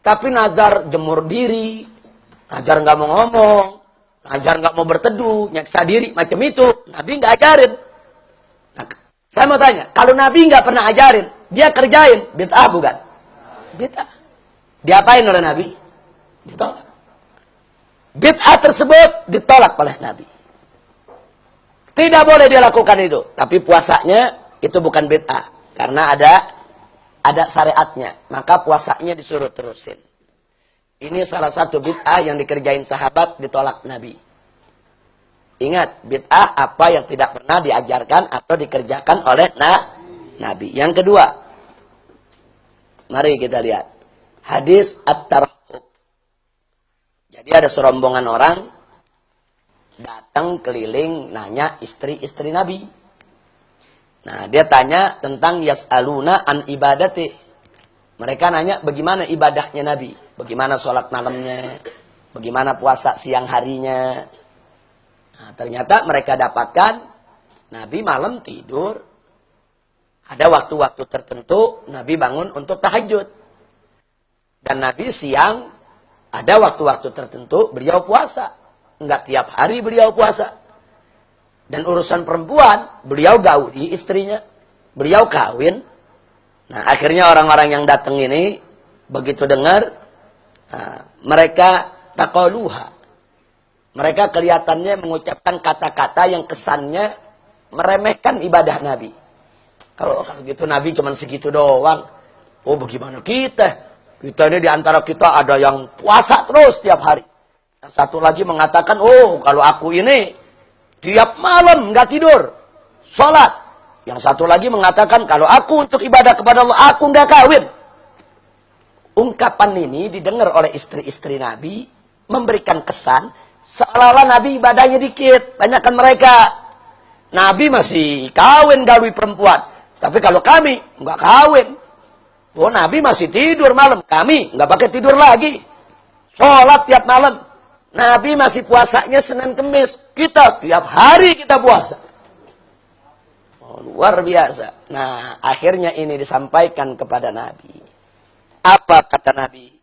Tapi nazar jemur diri, nazar nggak mau ngomong, nazar nggak mau berteduh, nyaksa diri, macam itu, Nabi nggak ajarin. Nah, saya mau tanya, kalau Nabi nggak pernah ajarin, dia kerjain, bid'ah bukan? Bid'ah. Diapain oleh Nabi? Ditolak. Bid'ah tersebut ditolak oleh Nabi. Tidak boleh dia lakukan itu. Tapi puasanya itu bukan bid'ah. Karena ada syariatnya. Maka puasanya disuruh terusin. Ini salah satu bid'ah yang dikerjain sahabat ditolak Nabi. Ingat, bid'ah apa yang tidak pernah diajarkan atau dikerjakan oleh Nabi. Yang kedua, mari kita lihat. Hadis at-tarhub. Jadi ada serombongan orang datang keliling nanya istri-istri Nabi. Nah, dia tanya tentang yas'aluna an ibadati. Mereka nanya bagaimana ibadahnya Nabi, bagaimana sholat malamnya, bagaimana puasa siang harinya. Nah, ternyata mereka dapatkan Nabi malam tidur. Ada waktu-waktu tertentu Nabi bangun untuk tahajud. Dan Nabi siang ada waktu-waktu tertentu beliau puasa. Enggak tiap hari beliau puasa. Dan urusan perempuan, beliau gauli istrinya. Beliau kawin. Nah, akhirnya orang-orang yang datang ini, begitu dengar, mereka taqaluha. Mereka kelihatannya mengucapkan kata-kata yang kesannya meremehkan ibadah Nabi. Kalau gitu Nabi cuma segitu doang. Oh, bagaimana kita? Kita ini diantara kita ada yang puasa terus tiap hari. Yang satu lagi mengatakan, oh kalau aku ini tiap malam nggak tidur, sholat. Yang satu lagi mengatakan, kalau aku untuk ibadah kepada Allah, aku nggak kawin. Ungkapan ini didengar oleh istri-istri Nabi, memberikan kesan, seolah-olah Nabi ibadahnya dikit. Tanyakan mereka, Nabi masih kawin gawi perempuan. Tapi kalau kami nggak kawin. Oh, Nabi masih tidur malam, kami nggak pakai tidur lagi. Sholat tiap malam. Nabi masih puasanya Senin Kemis. Kita tiap hari kita puasa. Oh, luar biasa. Nah, akhirnya ini disampaikan kepada Nabi. Apa kata Nabi?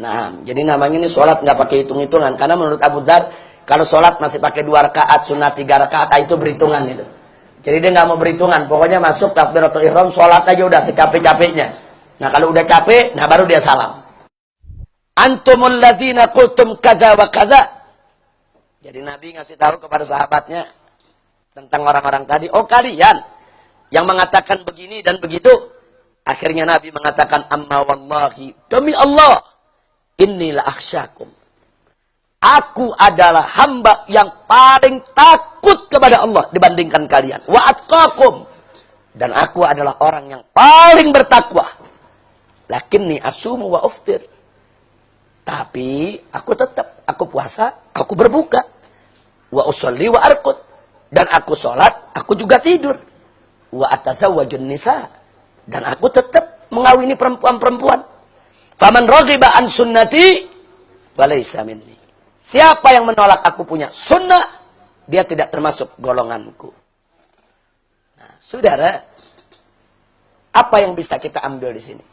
Nah, jadi namanya ini sholat nggak pakai hitung-hitungan. Karena menurut Abu Dzar, kalau sholat masih pakai 2 rakaat, sunat 3 rakaat, itu berhitungan itu. Jadi dia nggak mau berhitungan. Pokoknya masuk takbiratul ihram, sholat aja udah secapek-capeknya. Nah, kalau udah capek, nah baru dia salam. Antumul ladzina qultum kadza wa kadza. Jadi Nabi ngasih tahu kepada sahabatnya tentang orang-orang tadi. Oh, kalian yang mengatakan begini dan begitu. Akhirnya Nabi mengatakan, amma wallahi, demi Allah, inilah akhsyakum. Aku adalah hamba yang paling takut kepada Allah dibandingkan kalian. Wa atqakum. Dan aku adalah orang yang paling bertakwa. Lakinni asumu wa uftir. Tapi aku tetap, aku puasa, aku berbuka. Wa usolli wa arqud. Dan aku sholat, aku juga tidur. Wa atazawwajun nisa. Dan aku tetap mengawini perempuan-perempuan. Faman raghiba an sunnati falaysa minni. Siapa yang menolak aku punya sunnah, dia tidak termasuk golonganku. Nah, saudara, apa yang bisa kita ambil di sini?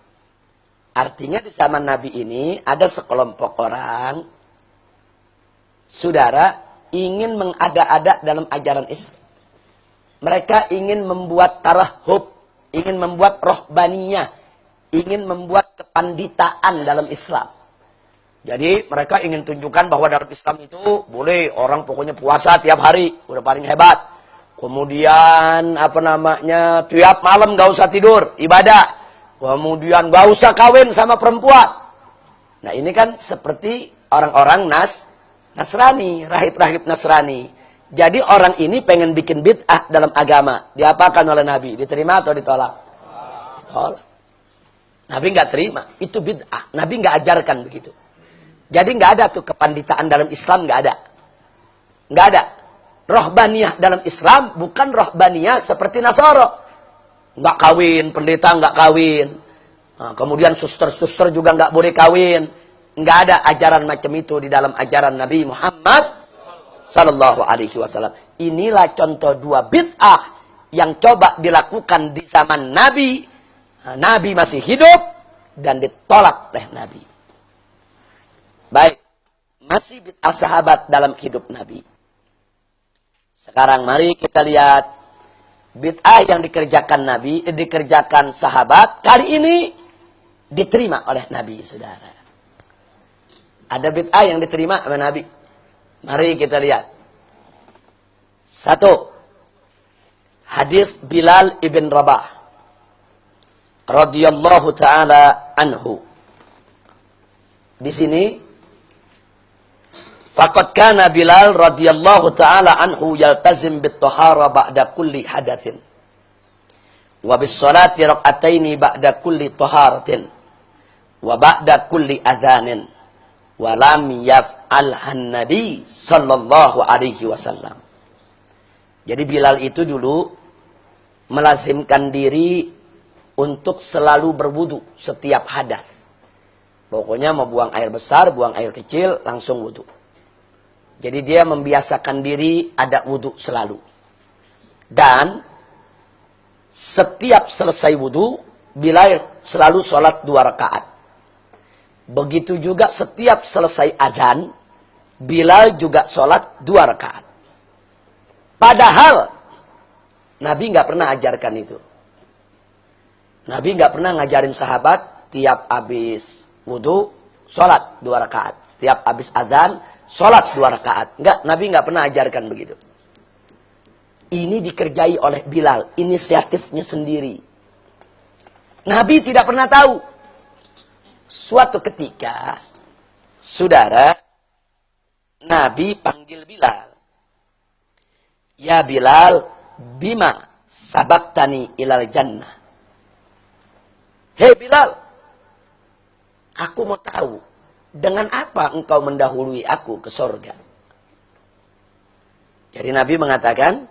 Artinya di zaman Nabi ini ada sekelompok orang, saudara, ingin mengada-ada dalam ajaran Islam. Mereka ingin membuat tarahub, ingin membuat rohbaniyah, ingin membuat kepanditaan dalam Islam. Jadi mereka ingin tunjukkan bahwa dalam Islam itu boleh orang pokoknya puasa tiap hari, udah paling hebat. Kemudian tiap malam gak usah tidur, ibadah. Kemudian gak usah kawin sama perempuan. Nah, ini kan seperti orang-orang Nasrani, rahib-rahib Nasrani. Jadi orang ini pengen bikin bid'ah dalam agama. Diapakan oleh Nabi? Diterima atau ditolak? Ditolak. Nabi nggak terima. Itu bid'ah. Nabi nggak ajarkan begitu. Jadi nggak ada tuh kepanditaan dalam Islam, nggak ada. Nggak ada. Rohbaniyah dalam Islam bukan rohbaniyah seperti Nasara. Nggak kawin, pendeta nggak kawin. Nah, kemudian suster-suster juga nggak boleh kawin. Nggak ada ajaran macam itu di dalam ajaran Nabi Muhammad Sallallahu Alaihi Wasallam. Inilah contoh dua bid'ah yang coba dilakukan di zaman Nabi. Nabi masih hidup dan ditolak oleh Nabi. Baik, masih bid'ah sahabat dalam hidup Nabi. Sekarang mari kita lihat bid'ah yang dikerjakan Nabi, dikerjakan sahabat, kali ini diterima oleh Nabi, saudara. Ada bid'ah yang diterima oleh Nabi. Mari kita lihat. Satu, hadis Bilal ibn Rabah radhiyallahu taala anhu. Di sini, faqad kana Bilal radhiyallahu taala anhu yaltazim bit-tahara ba'da kulli hadatsin wa bis-salati rak'ataini ba'da kulli taharatin wa ba'da kulli adzanin wa lam yaf'alhan nabi sallallahu alaihi wasallam. Jadi Bilal itu dulu melazimkan diri untuk selalu berwudu setiap hadas. Pokoknya mau buang air besar, buang air kecil, langsung wudu. Jadi dia membiasakan diri ada wudu selalu. Dan setiap selesai wudu, Bilal selalu sholat 2 rakaat. Begitu juga setiap selesai adzan, Bilal juga sholat 2 rakaat. Padahal Nabi nggak pernah ajarkan itu. Nabi nggak pernah ngajarin sahabat tiap habis wudu sholat 2 rakaat. Setiap habis adzan sholat 2 rakaat. Enggak, Nabi nggak pernah ajarkan begitu. Ini dikerjai oleh Bilal, inisiatifnya sendiri. Nabi tidak pernah tahu. Suatu ketika, saudara, Nabi panggil Bilal. Ya Bilal, bima sabaktani ilal jannah. Hei Bilal, aku mau tahu, dengan apa engkau mendahului aku ke surga? Jadi Nabi mengatakan,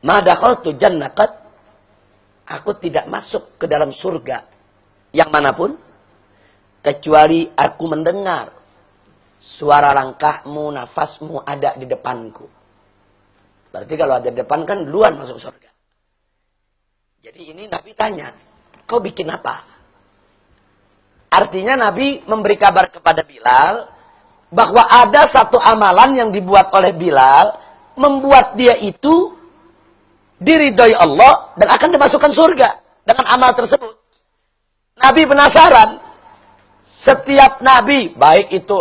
ma dakhaltu jannatan, aku tidak masuk ke dalam surga yang manapun, kecuali aku mendengar suara langkahmu, nafasmu ada di depanku. Berarti kalau ada di depan kan duluan masuk surga. Jadi ini Nabi tanya, kau bikin apa? Artinya Nabi memberi kabar kepada Bilal bahwa ada satu amalan yang dibuat oleh Bilal, membuat dia itu diridhoi Allah dan akan dimasukkan surga dengan amal tersebut. Nabi penasaran. Setiap Nabi, baik itu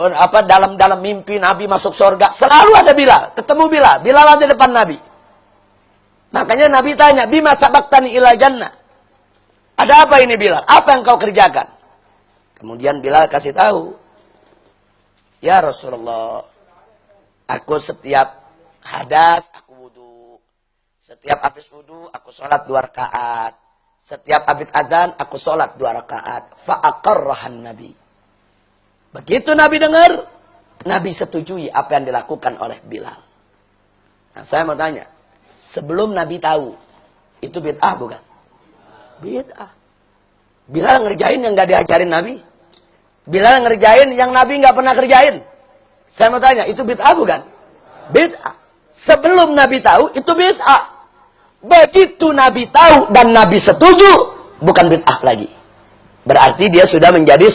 dalam mimpi Nabi masuk surga, selalu ada Bilal, ketemu Bilal, Bilal ada depan Nabi. Makanya Nabi tanya, bima sabaktani ila jannah. Ada apa ini Bilal? Apa yang kau kerjakan? Kemudian Bilal kasih tahu, ya Rasulullah, aku setiap hadas aku wudu, setiap habis wudu aku sholat 2 rakaat, setiap habis adzan aku sholat 2 rakaat. Fa'aqarrahan Nabi. Begitu Nabi dengar, Nabi setujui apa yang dilakukan oleh Bilal. Nah, saya mau tanya, sebelum Nabi tahu, itu bid'ah bukan? Bid'ah. Bilal ngerjain yang gak diajarin Nabi. Bilal ngerjain yang Nabi gak pernah kerjain. Saya mau tanya, itu bid'ah bukan? Bid'ah. Sebelum Nabi tahu, itu bid'ah. Begitu Nabi tahu dan Nabi setuju, bukan bid'ah lagi. Berarti dia sudah menjadi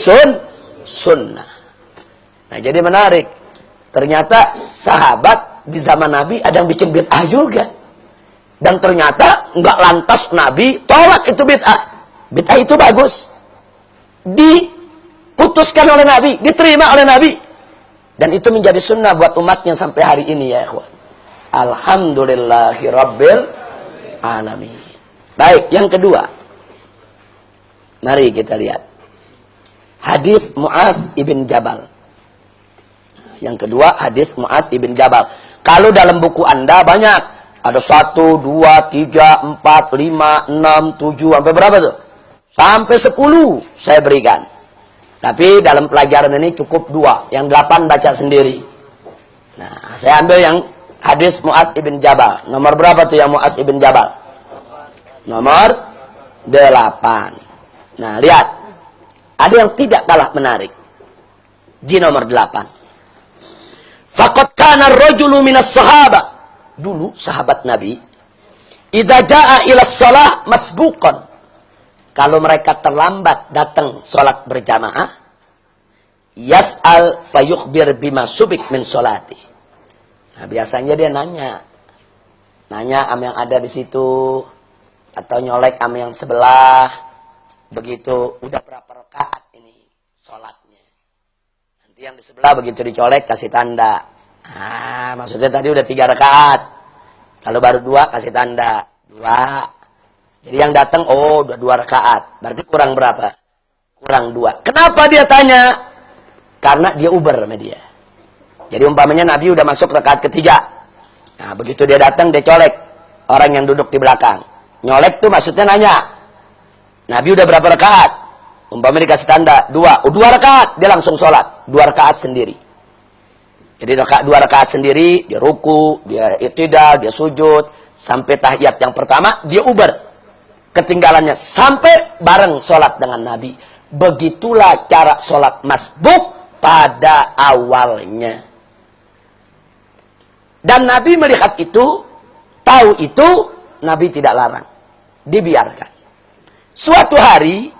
sunnah. Nah, jadi menarik. Ternyata sahabat di zaman Nabi ada yang bikin bid'ah juga. Dan ternyata nggak lantas Nabi tolak itu bid'ah. Bid'ah itu bagus. Diputuskan oleh Nabi, diterima oleh Nabi. Dan itu menjadi sunnah buat umatnya sampai hari ini ya ikhwan. Alhamdulillahirabbil alamin. Baik, yang kedua. Mari kita lihat. Hadis Mu'adz ibn Jabal. Yang kedua, hadis Mu'adz ibn Jabal. Kalau dalam buku Anda banyak. Ada 1, 2, 3, 4, 5, 6, 7. Sampai berapa tuh? Sampai 10 saya berikan. Tapi dalam pelajaran ini cukup 2. Yang 8 baca sendiri. Nah, saya ambil yang hadis Mu'adz ibn Jabal. Nomor berapa tuh yang Mu'adz ibn Jabal? Nomor 8. Nah, lihat. Ada yang tidak kalah menarik. Di nomor 8. Faqad kana ar-rajulu minas sahaba. Dulu sahabat Nabi, idza jaa ila shalah masbuqan. Kalau mereka terlambat datang salat berjamaah, yas'al fayukhbir bima subik min sholati. Nah, biasanya dia nanya am yang ada di situ atau nyolek am yang sebelah. Begitu, udah berapa rakaat ini salatnya. Nanti yang di sebelah begitu dicolek kasih tanda. Ah, maksudnya tadi udah 3 rakaat. Kalau baru 2 kasih tanda 2. Jadi yang datang, oh udah 2 rakaat. Berarti kurang berapa? Kurang 2. Kenapa dia tanya? Karena dia uber sama dia. Jadi umpamanya Nabi udah masuk rakaat ketiga. Nah, begitu dia datang, dia colek orang yang duduk di belakang. Nyolek tuh maksudnya nanya. Nabi udah berapa rakaat? Umpamanya dikasih tanda 2. 2 rakaat, dia langsung sholat. 2 rakaat sendiri. Jadi 2 rakaat sendiri, dia ruku, dia i'tidal, dia sujud. Sampai tahiyat yang pertama, dia uber. Ketinggalannya sampai bareng sholat dengan Nabi. Begitulah cara sholat masbuk pada awalnya. Dan Nabi melihat itu, tahu itu, Nabi tidak larang, dibiarkan. Suatu hari,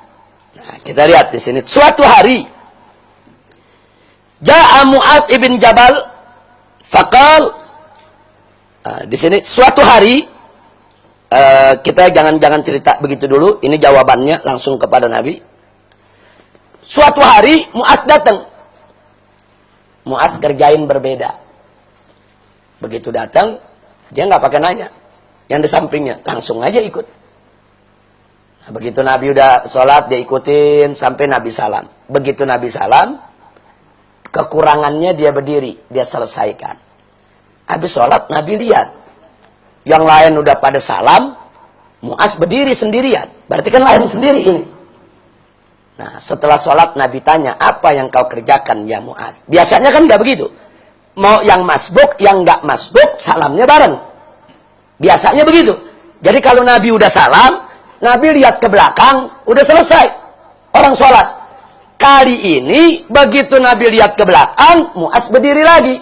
nah kita lihat di sini. Suatu hari, Ja'a Mu'adz ibn Jabal, faqal. Di sini suatu hari. Kita jangan cerita begitu dulu. Ini jawabannya langsung kepada Nabi. Suatu hari Mu'adz datang. Mu'adz kerjain berbeda. Begitu datang, dia nggak pakai nanya. Yang di sampingnya langsung aja ikut. Nah, begitu Nabi udah sholat, dia ikutin sampai Nabi salam. Begitu Nabi salam, kekurangannya dia berdiri, dia selesaikan. Habis sholat Nabi lihat. Yang lain udah pada salam, Mu'adz berdiri sendirian. Berarti kan lain sendiri ini. Nah, setelah sholat Nabi tanya, apa yang kau kerjakan ya Mu'adz? Biasanya kan nggak begitu. Mau yang masbuk, yang nggak masbuk, salamnya bareng. Biasanya begitu. Jadi kalau Nabi udah salam, Nabi lihat ke belakang, udah selesai. Orang sholat. Kali ini, begitu Nabi lihat ke belakang, Mu'adz berdiri lagi.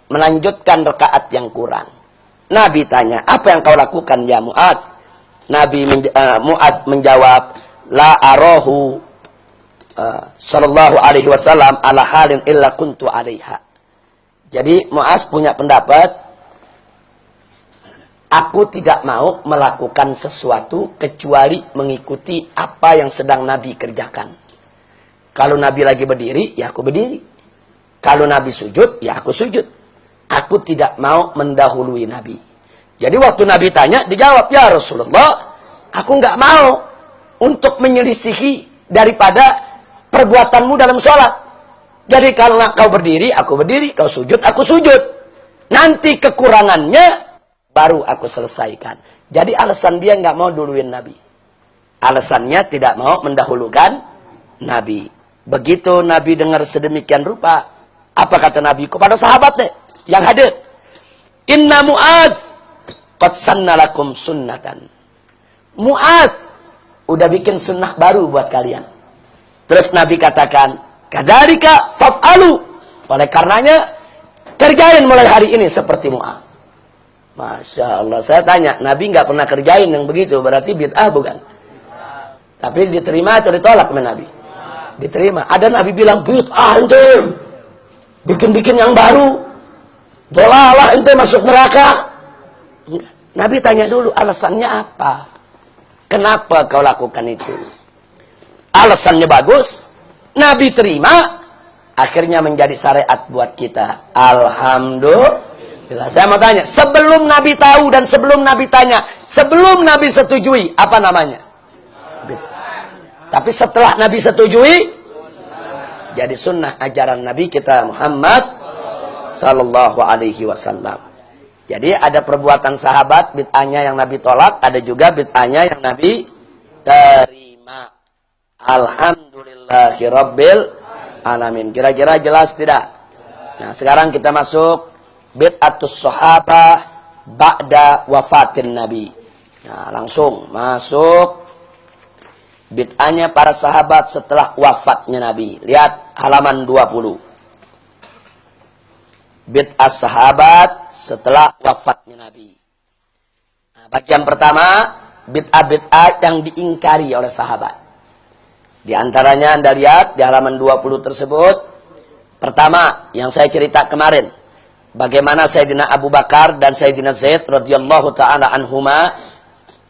Melanjutkan rakaat yang kurang. Nabi tanya, apa yang kau lakukan ya Mu'adz? Mu'adz menjawab, la arahu sallallahu alaihi wasallam ala halin illa kuntu alaiha. Jadi Mu'adz punya pendapat, aku tidak mau melakukan sesuatu kecuali mengikuti apa yang sedang Nabi kerjakan. Kalau Nabi lagi berdiri, ya aku berdiri. Kalau Nabi sujud, ya aku sujud. Aku tidak mau mendahului Nabi. Jadi waktu Nabi tanya, dijawab, ya Rasulullah, aku nggak mau untuk menyelisihi daripada perbuatanmu dalam sholat. Jadi kalau kau berdiri, aku berdiri. Kau sujud, aku sujud. Nanti kekurangannya, baru aku selesaikan. Jadi alasan dia nggak mau duluin Nabi. Alasannya tidak mau mendahulukan Nabi. Begitu Nabi dengar sedemikian rupa, apa kata Nabi kepada sahabatnya yang hadir? Inna Mu'adz qad sanna lakum sunnatan. Mu'adz udah bikin sunnah baru buat kalian. Terus Nabi katakan, kadzalika faf'alu. Oleh karenanya, kerjain mulai hari ini seperti Mu'adz. Masya Allah, saya tanya, Nabi nggak pernah kerjain yang begitu, berarti bid'ah bukan? Tapi diterima atau ditolak sama Nabi? Diterima. Ada Nabi bilang, bid'ah ente, bikin-bikin yang baru. Dolalah ente masuk neraka. Nabi tanya dulu alasannya apa? Kenapa kau lakukan itu? Alasannya bagus. Nabi terima. Akhirnya menjadi syariat buat kita. Alhamdulillah. Saya mau tanya. Sebelum Nabi tahu dan sebelum Nabi tanya. Sebelum Nabi setujui. Apa namanya? Tapi setelah Nabi setujui. Jadi sunnah ajaran Nabi kita Muhammad Sallallahu alaihi wasallam. Jadi ada perbuatan sahabat bid'ahnya yang Nabi tolak, ada juga bid'ahnya yang Nabi terima. Alhamdulillahirabbil alamin. Kira-kira jelas tidak? Nah, sekarang kita masuk bid'atus sahabah ba'da wafatin Nabi. Nah, langsung masuk bid'ahnya para sahabat setelah wafatnya Nabi. Lihat halaman 20. Bid'ah sahabat setelah wafatnya Nabi. Nah, bagian pertama, bid'ah-bid'ah yang diingkari oleh sahabat. Di antaranya Anda lihat di halaman 20 tersebut. Pertama, yang saya cerita kemarin, bagaimana Sayyidina Abu Bakar dan Sayyidina Zaid radhiyallahu taala anhuma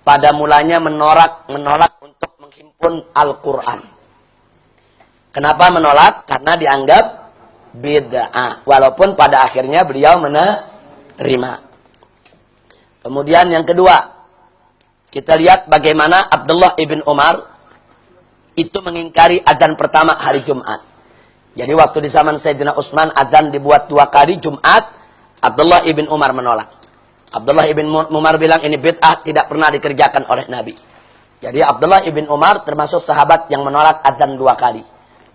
pada mulanya menolak untuk menghimpun Al-Qur'an. Kenapa menolak? Karena dianggap bid'ah, walaupun pada akhirnya beliau menerima. Kemudian yang kedua, kita lihat bagaimana Abdullah ibn Umar itu mengingkari adzan pertama hari Jumat. Jadi waktu di zaman Sayyidina Utsman adzan dibuat 2 kali Jumat, Abdullah ibn Umar menolak. Abdullah ibn Umar bilang ini bid'ah, tidak pernah dikerjakan oleh Nabi. Jadi Abdullah ibn Umar termasuk sahabat yang menolak adzan 2 kali.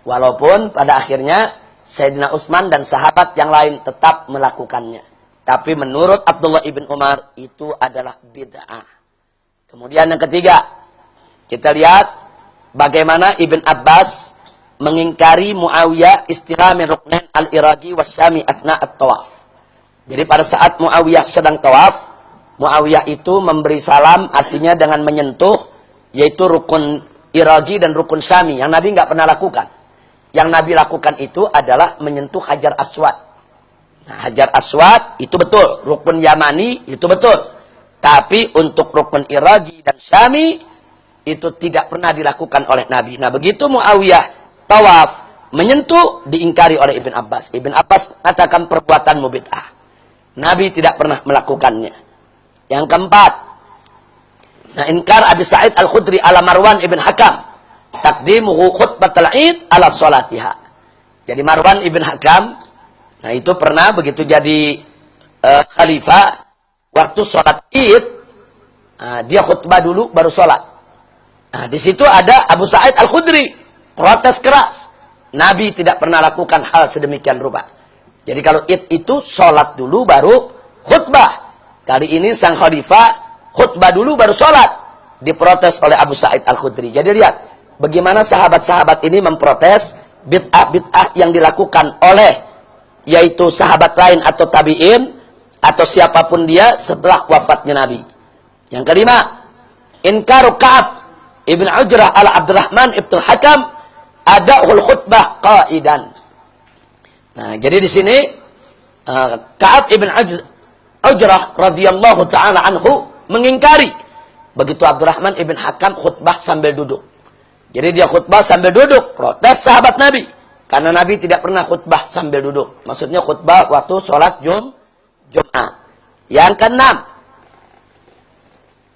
Walaupun pada akhirnya Sayyidina Utsman dan sahabat yang lain tetap melakukannya. Tapi menurut Abdullah ibn Umar itu adalah bid'ah. Kemudian yang ketiga, kita lihat bagaimana Ibn Abbas mengingkari Muawiyah istilah min ruknain al-iraqi wasyami athna at-tawaf. Jadi pada saat Muawiyah sedang tawaf, Muawiyah itu memberi salam, artinya dengan menyentuh, yaitu rukun iraqi dan rukun syami yang Nabi nggak pernah lakukan. Yang Nabi lakukan itu adalah menyentuh Hajar Aswad. Nah, Hajar Aswad itu betul, rukun Yamani itu betul. Tapi untuk rukun iraqi dan syami itu tidak pernah dilakukan oleh Nabi. Nah, begitu Muawiyah tawaf menyentuh, diingkari oleh Ibn Abbas. Ibn Abbas mengatakan perbuatanmu bid'ah. Nabi tidak pernah melakukannya. Yang keempat, nah, inkar Abi Sa'id Al-Khudri ala Marwan ibn Hakam, taqdimuhu khutbatul Id ala salatiha. Jadi Marwan ibn Hakam, nah itu pernah begitu jadi khalifah, waktu sholat Id, dia khutbah dulu baru sholat. Nah, di situ ada Abu Sa'id Al-Khudri protes keras. Nabi tidak pernah lakukan hal sedemikian rupa. Jadi kalau Id itu sholat dulu baru khutbah. Kali ini sang khalifah khutbah dulu baru sholat. Diprotes oleh Abu Sa'id Al-Khudri. Jadi lihat bagaimana sahabat-sahabat ini memprotes bid'ah-bid'ah yang dilakukan oleh yaitu sahabat lain atau tabi'in atau siapapun dia setelah wafatnya Nabi. Yang kelima, inkaru Ka'ab ibn Ujrah ala Abdurrahman ibn Hakam ada'ul khutbah qaidan. Nah, jadi di sini Ka'ab ibn Ujrah radhiyallahu taala anhu mengingkari begitu Abdurrahman ibn Hakam khutbah sambil duduk. Jadi dia khutbah sambil duduk, protes sahabat Nabi. Karena Nabi tidak pernah khutbah sambil duduk. Maksudnya khutbah waktu sholat Jumat. Yang keenam,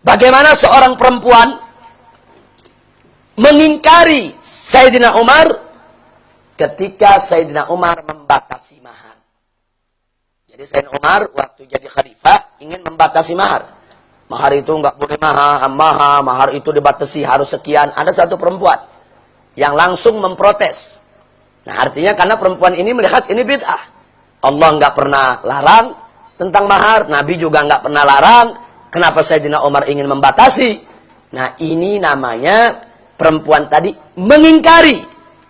bagaimana seorang perempuan mengingkari Sayyidina Umar ketika Sayyidina Umar membatasi mahar. Jadi Sayyidina Umar waktu jadi khalifah ingin membatasi mahar. Mahar itu nggak boleh mahar itu dibatasi harus sekian. Ada satu perempuan yang langsung memprotes. Nah, artinya karena perempuan ini melihat ini bid'ah. Allah nggak pernah larang tentang mahar, Nabi juga nggak pernah larang. Kenapa Sayyidina Umar ingin membatasi? Nah, ini namanya perempuan tadi mengingkari,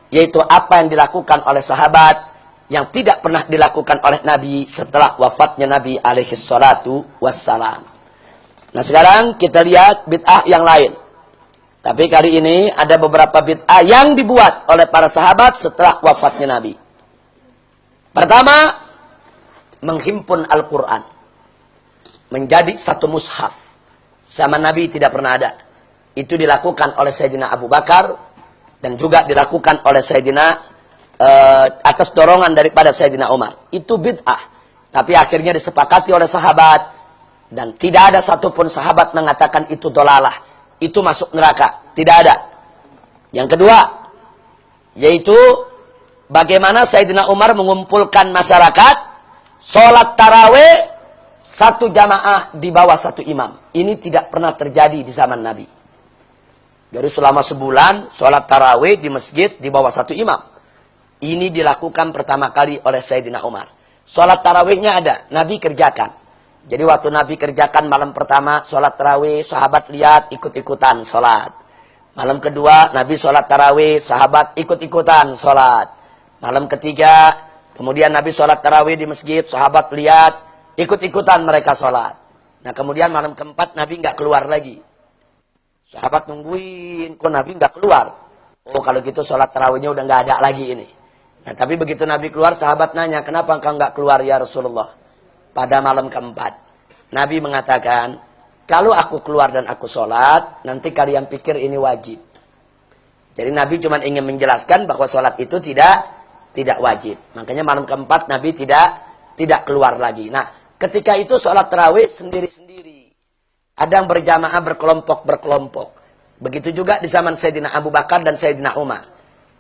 yaitu apa yang dilakukan oleh sahabat yang tidak pernah dilakukan oleh Nabi setelah wafatnya Nabi alaihi salatu wassalam. Nah, sekarang kita lihat bid'ah yang lain. Tapi kali ini ada beberapa bid'ah yang dibuat oleh para sahabat setelah wafatnya Nabi. Pertama, menghimpun Al-Quran menjadi satu mushaf. Sama Nabi tidak pernah ada. Itu dilakukan oleh Sayyidina Abu Bakar dan juga dilakukan oleh Sayyidina atas dorongan daripada Sayyidina Umar. Itu bid'ah. Tapi akhirnya disepakati oleh sahabat. Dan tidak ada satupun sahabat mengatakan itu dolalah. Itu masuk neraka. Tidak ada. Yang kedua, yaitu bagaimana Sayyidina Umar mengumpulkan masyarakat, sholat tarawih, satu jamaah di bawah satu imam. Ini tidak pernah terjadi di zaman Nabi. Jadi selama sebulan sholat tarawih di masjid di bawah satu imam. Ini dilakukan pertama kali oleh Sayyidina Umar. Sholat tarawihnya ada, Nabi kerjakan. Jadi waktu Nabi kerjakan malam pertama sholat tarawih, sahabat lihat ikut-ikutan sholat. Malam kedua Nabi sholat tarawih, sahabat ikut-ikutan sholat. Malam ketiga kemudian Nabi sholat tarawih di masjid, sahabat lihat ikut-ikutan mereka sholat. Nah kemudian malam keempat Nabi nggak keluar lagi. Sahabat nungguin, kok Nabi nggak keluar? Oh kalau gitu sholat tarawihnya udah nggak ada lagi ini. Nah tapi begitu Nabi keluar, sahabat nanya, kenapa engkau nggak keluar ya Rasulullah? Pada malam keempat. Nabi mengatakan, kalau aku keluar dan aku sholat, nanti kalian pikir ini wajib. Jadi Nabi cuma ingin menjelaskan bahwa sholat itu tidak wajib. Makanya malam keempat Nabi tidak keluar lagi. Nah ketika itu sholat tarawih sendiri-sendiri. Ada yang berjamaah berkelompok-berkelompok. Begitu juga di zaman Sayyidina Abu Bakar dan Sayyidina Umar.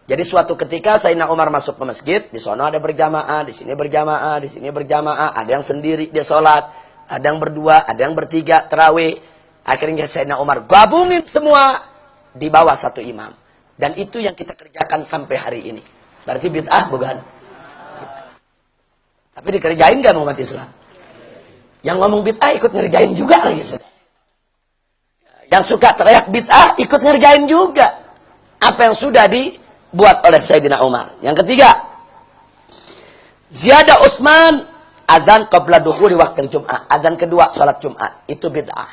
Jadi suatu ketika Sayyidina Umar masuk ke masjid, di sana ada berjamaah, di sini berjamaah, di sini berjamaah, ada yang sendiri dia sholat, ada yang berdua, ada yang bertiga tarawih. Akhirnya Sayyidina Umar gabungin semua di bawah satu imam. Dan itu yang kita kerjakan sampai hari ini. Berarti bid'ah bukan? Bid'ah. Tapi dikerjain gak umat Islam? Yang ngomong bid'ah ikut ngerjain juga lagi sudah. Yang suka teriak bid'ah ikut ngerjain juga apa yang sudah dibuat oleh Sayyidina Umar. Yang ketiga, ziyadah Utsman adzan qabla dukhuli waqtil Jum'ah. Adzan kedua salat Jumat itu bid'ah.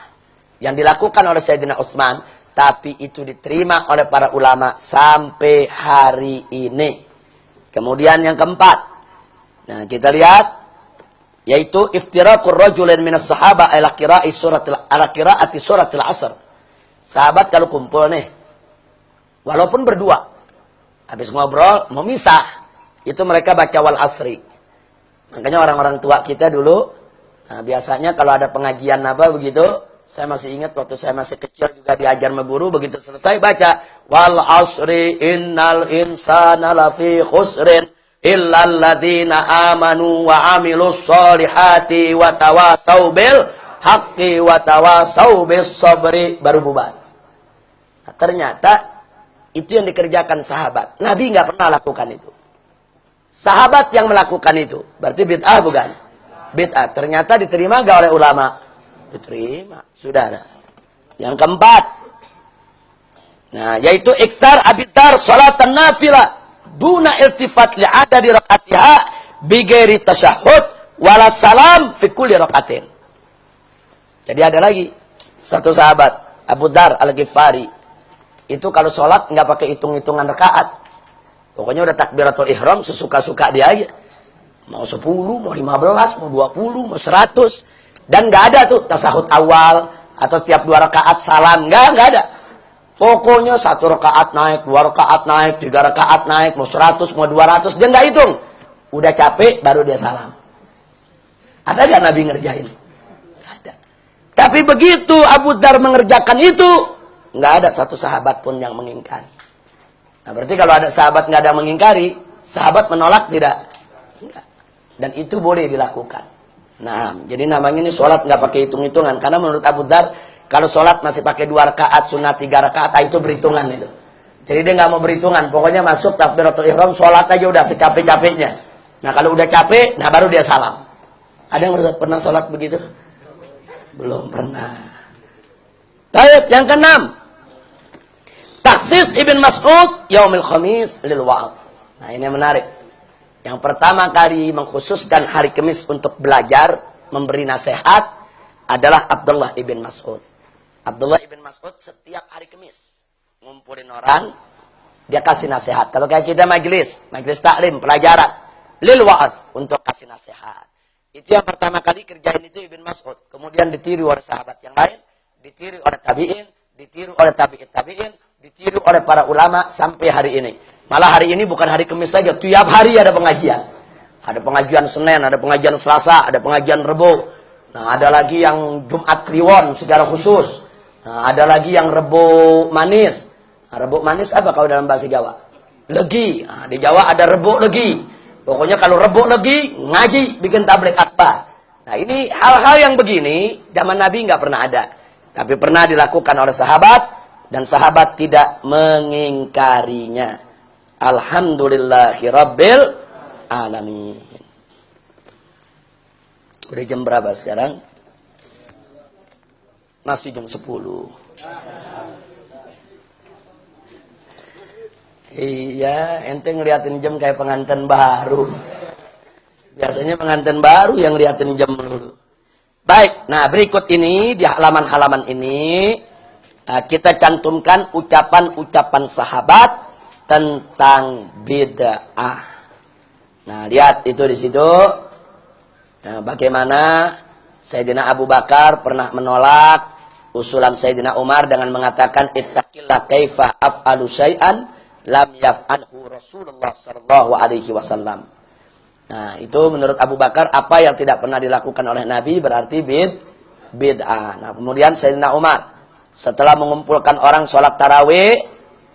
Yang dilakukan oleh Sayyidina Utsman, tapi itu diterima oleh para ulama sampai hari ini. Kemudian yang keempat. Nah, kita lihat yaitu iftiraqur rajulin minas sahaba ala qiraati suratil asr. Sahabat kalau kumpul nih, walaupun berdua, habis ngobrol mau misah, itu mereka baca wal asri. Makanya orang-orang tua kita dulu, nah biasanya kalau ada pengajian apa begitu, saya masih ingat waktu saya masih kecil juga diajar sama guru, begitu selesai baca wal asri innal insana lafi khusrin illal ladzina amanu wa amilus solihati wa tawasau bil haqqi wa tawasau bis sabri, baru bubar. Nah, ternyata itu yang dikerjakan sahabat. Nabi nggak pernah lakukan itu. Sahabat yang melakukan itu. Berarti bid'ah bukan? Bid'ah. Ternyata diterima nggak oleh ulama? Diterima. Sudah ada. Yang keempat. Nah, yaitu iktar abitar salatan nafilah duna iltifat li'adadi raqatiha bighairi tasyahhud wala salam fi kulli raqatin. Jadi ada lagi satu sahabat Abu Dzar Al-Ghifari, itu kalau sholat nggak pakai hitung-hitungan rakaat, pokoknya udah takbiratul ihram sesuka-suka dia aja, mau 10, mau 15, mau 20, mau 100, dan nggak ada tuh tasahud awal atau tiap 2 rakaat salam, nggak ada. Pokoknya 1 rakaat naik, 2 rakaat naik, 3 rakaat naik, mau 100, mau 200, dia nggak hitung, udah capek baru dia salam. Ada nggak Nabi ngerjain? Tapi begitu Abu Dzar mengerjakan itu, nggak ada satu sahabat pun yang mengingkari. Nah berarti kalau ada sahabat nggak ada yang mengingkari, sahabat menolak tidak? Enggak. Dan itu boleh dilakukan. Nah, jadi namanya ini sholat nggak pakai hitung-hitungan. Karena menurut Abu Dzar, kalau sholat masih pakai 2 rakaat, sunat 3 rakaat, itu berhitungan itu. Jadi dia nggak mau berhitungan. Pokoknya masuk takbiratul ihram, sholat aja udah secapek-capeknya. Nah kalau udah capek, nah baru dia salam. Ada yang pernah sholat begitu? Belum pernah. Baik, yang keenam. Takhsis Ibn Mas'ud yaumil khamis lil wa'ad. Nah, ini yang menarik. Yang pertama kali mengkhususkan hari Kamis untuk belajar, memberi nasihat adalah Abdullah Ibn Mas'ud. Abdullah Ibn Mas'ud setiap hari Kamis ngumpulin orang, dia kasih nasihat. Kalau kayak kita majelis taklim, pelajaran lil wa'ad, untuk kasih nasihat. Itu yang pertama kali kerjain itu Ibn Mas'ud. Kemudian ditiru oleh sahabat yang lain, ditiru oleh tabi'in, ditiru oleh tabi'in, ditiru oleh para ulama sampai hari ini. Malah hari ini bukan hari Kamis saja, tiap hari ada pengajian. Ada pengajian Senin, ada pengajian Selasa, ada pengajian Rebo. Nah, ada lagi yang Jumat Kliwon secara khusus. Nah, ada lagi yang Rebo Manis. Nah, Rebo Manis apa kalau dalam bahasa Jawa? Legi. Nah, di Jawa ada Rebo Legi. Pokoknya kalau Rebo Legi, ngaji, bikin tabligh akbar. Nah, ini hal-hal yang begini zaman Nabi nggak pernah ada, tapi pernah dilakukan oleh sahabat dan sahabat tidak mengingkarinya. Alhamdulillahirabbil alamin. Udah jam berapa sekarang? Masih jam 10. Iya, ente ngeliatin jam kayak pengantin baru. Biasanya pengantin baru yang ngeliatin jam dulu. Baik, nah berikut ini di halaman-halaman ini kita cantumkan ucapan-ucapan sahabat tentang bid'ah. Nah, lihat itu di situ. Nah, bagaimana Sayyidina Abu Bakar pernah menolak usulan Sayyidina Umar dengan mengatakan ittaqillah kaifa af'alu syai'an lam yaf'alhu Rasulullah sallallahu alaihi wasallam. Nah, itu menurut Abu Bakar apa yang tidak pernah dilakukan oleh Nabi berarti bid'ah. Nah, kemudian Sayyidina Umar setelah mengumpulkan orang sholat tarawih,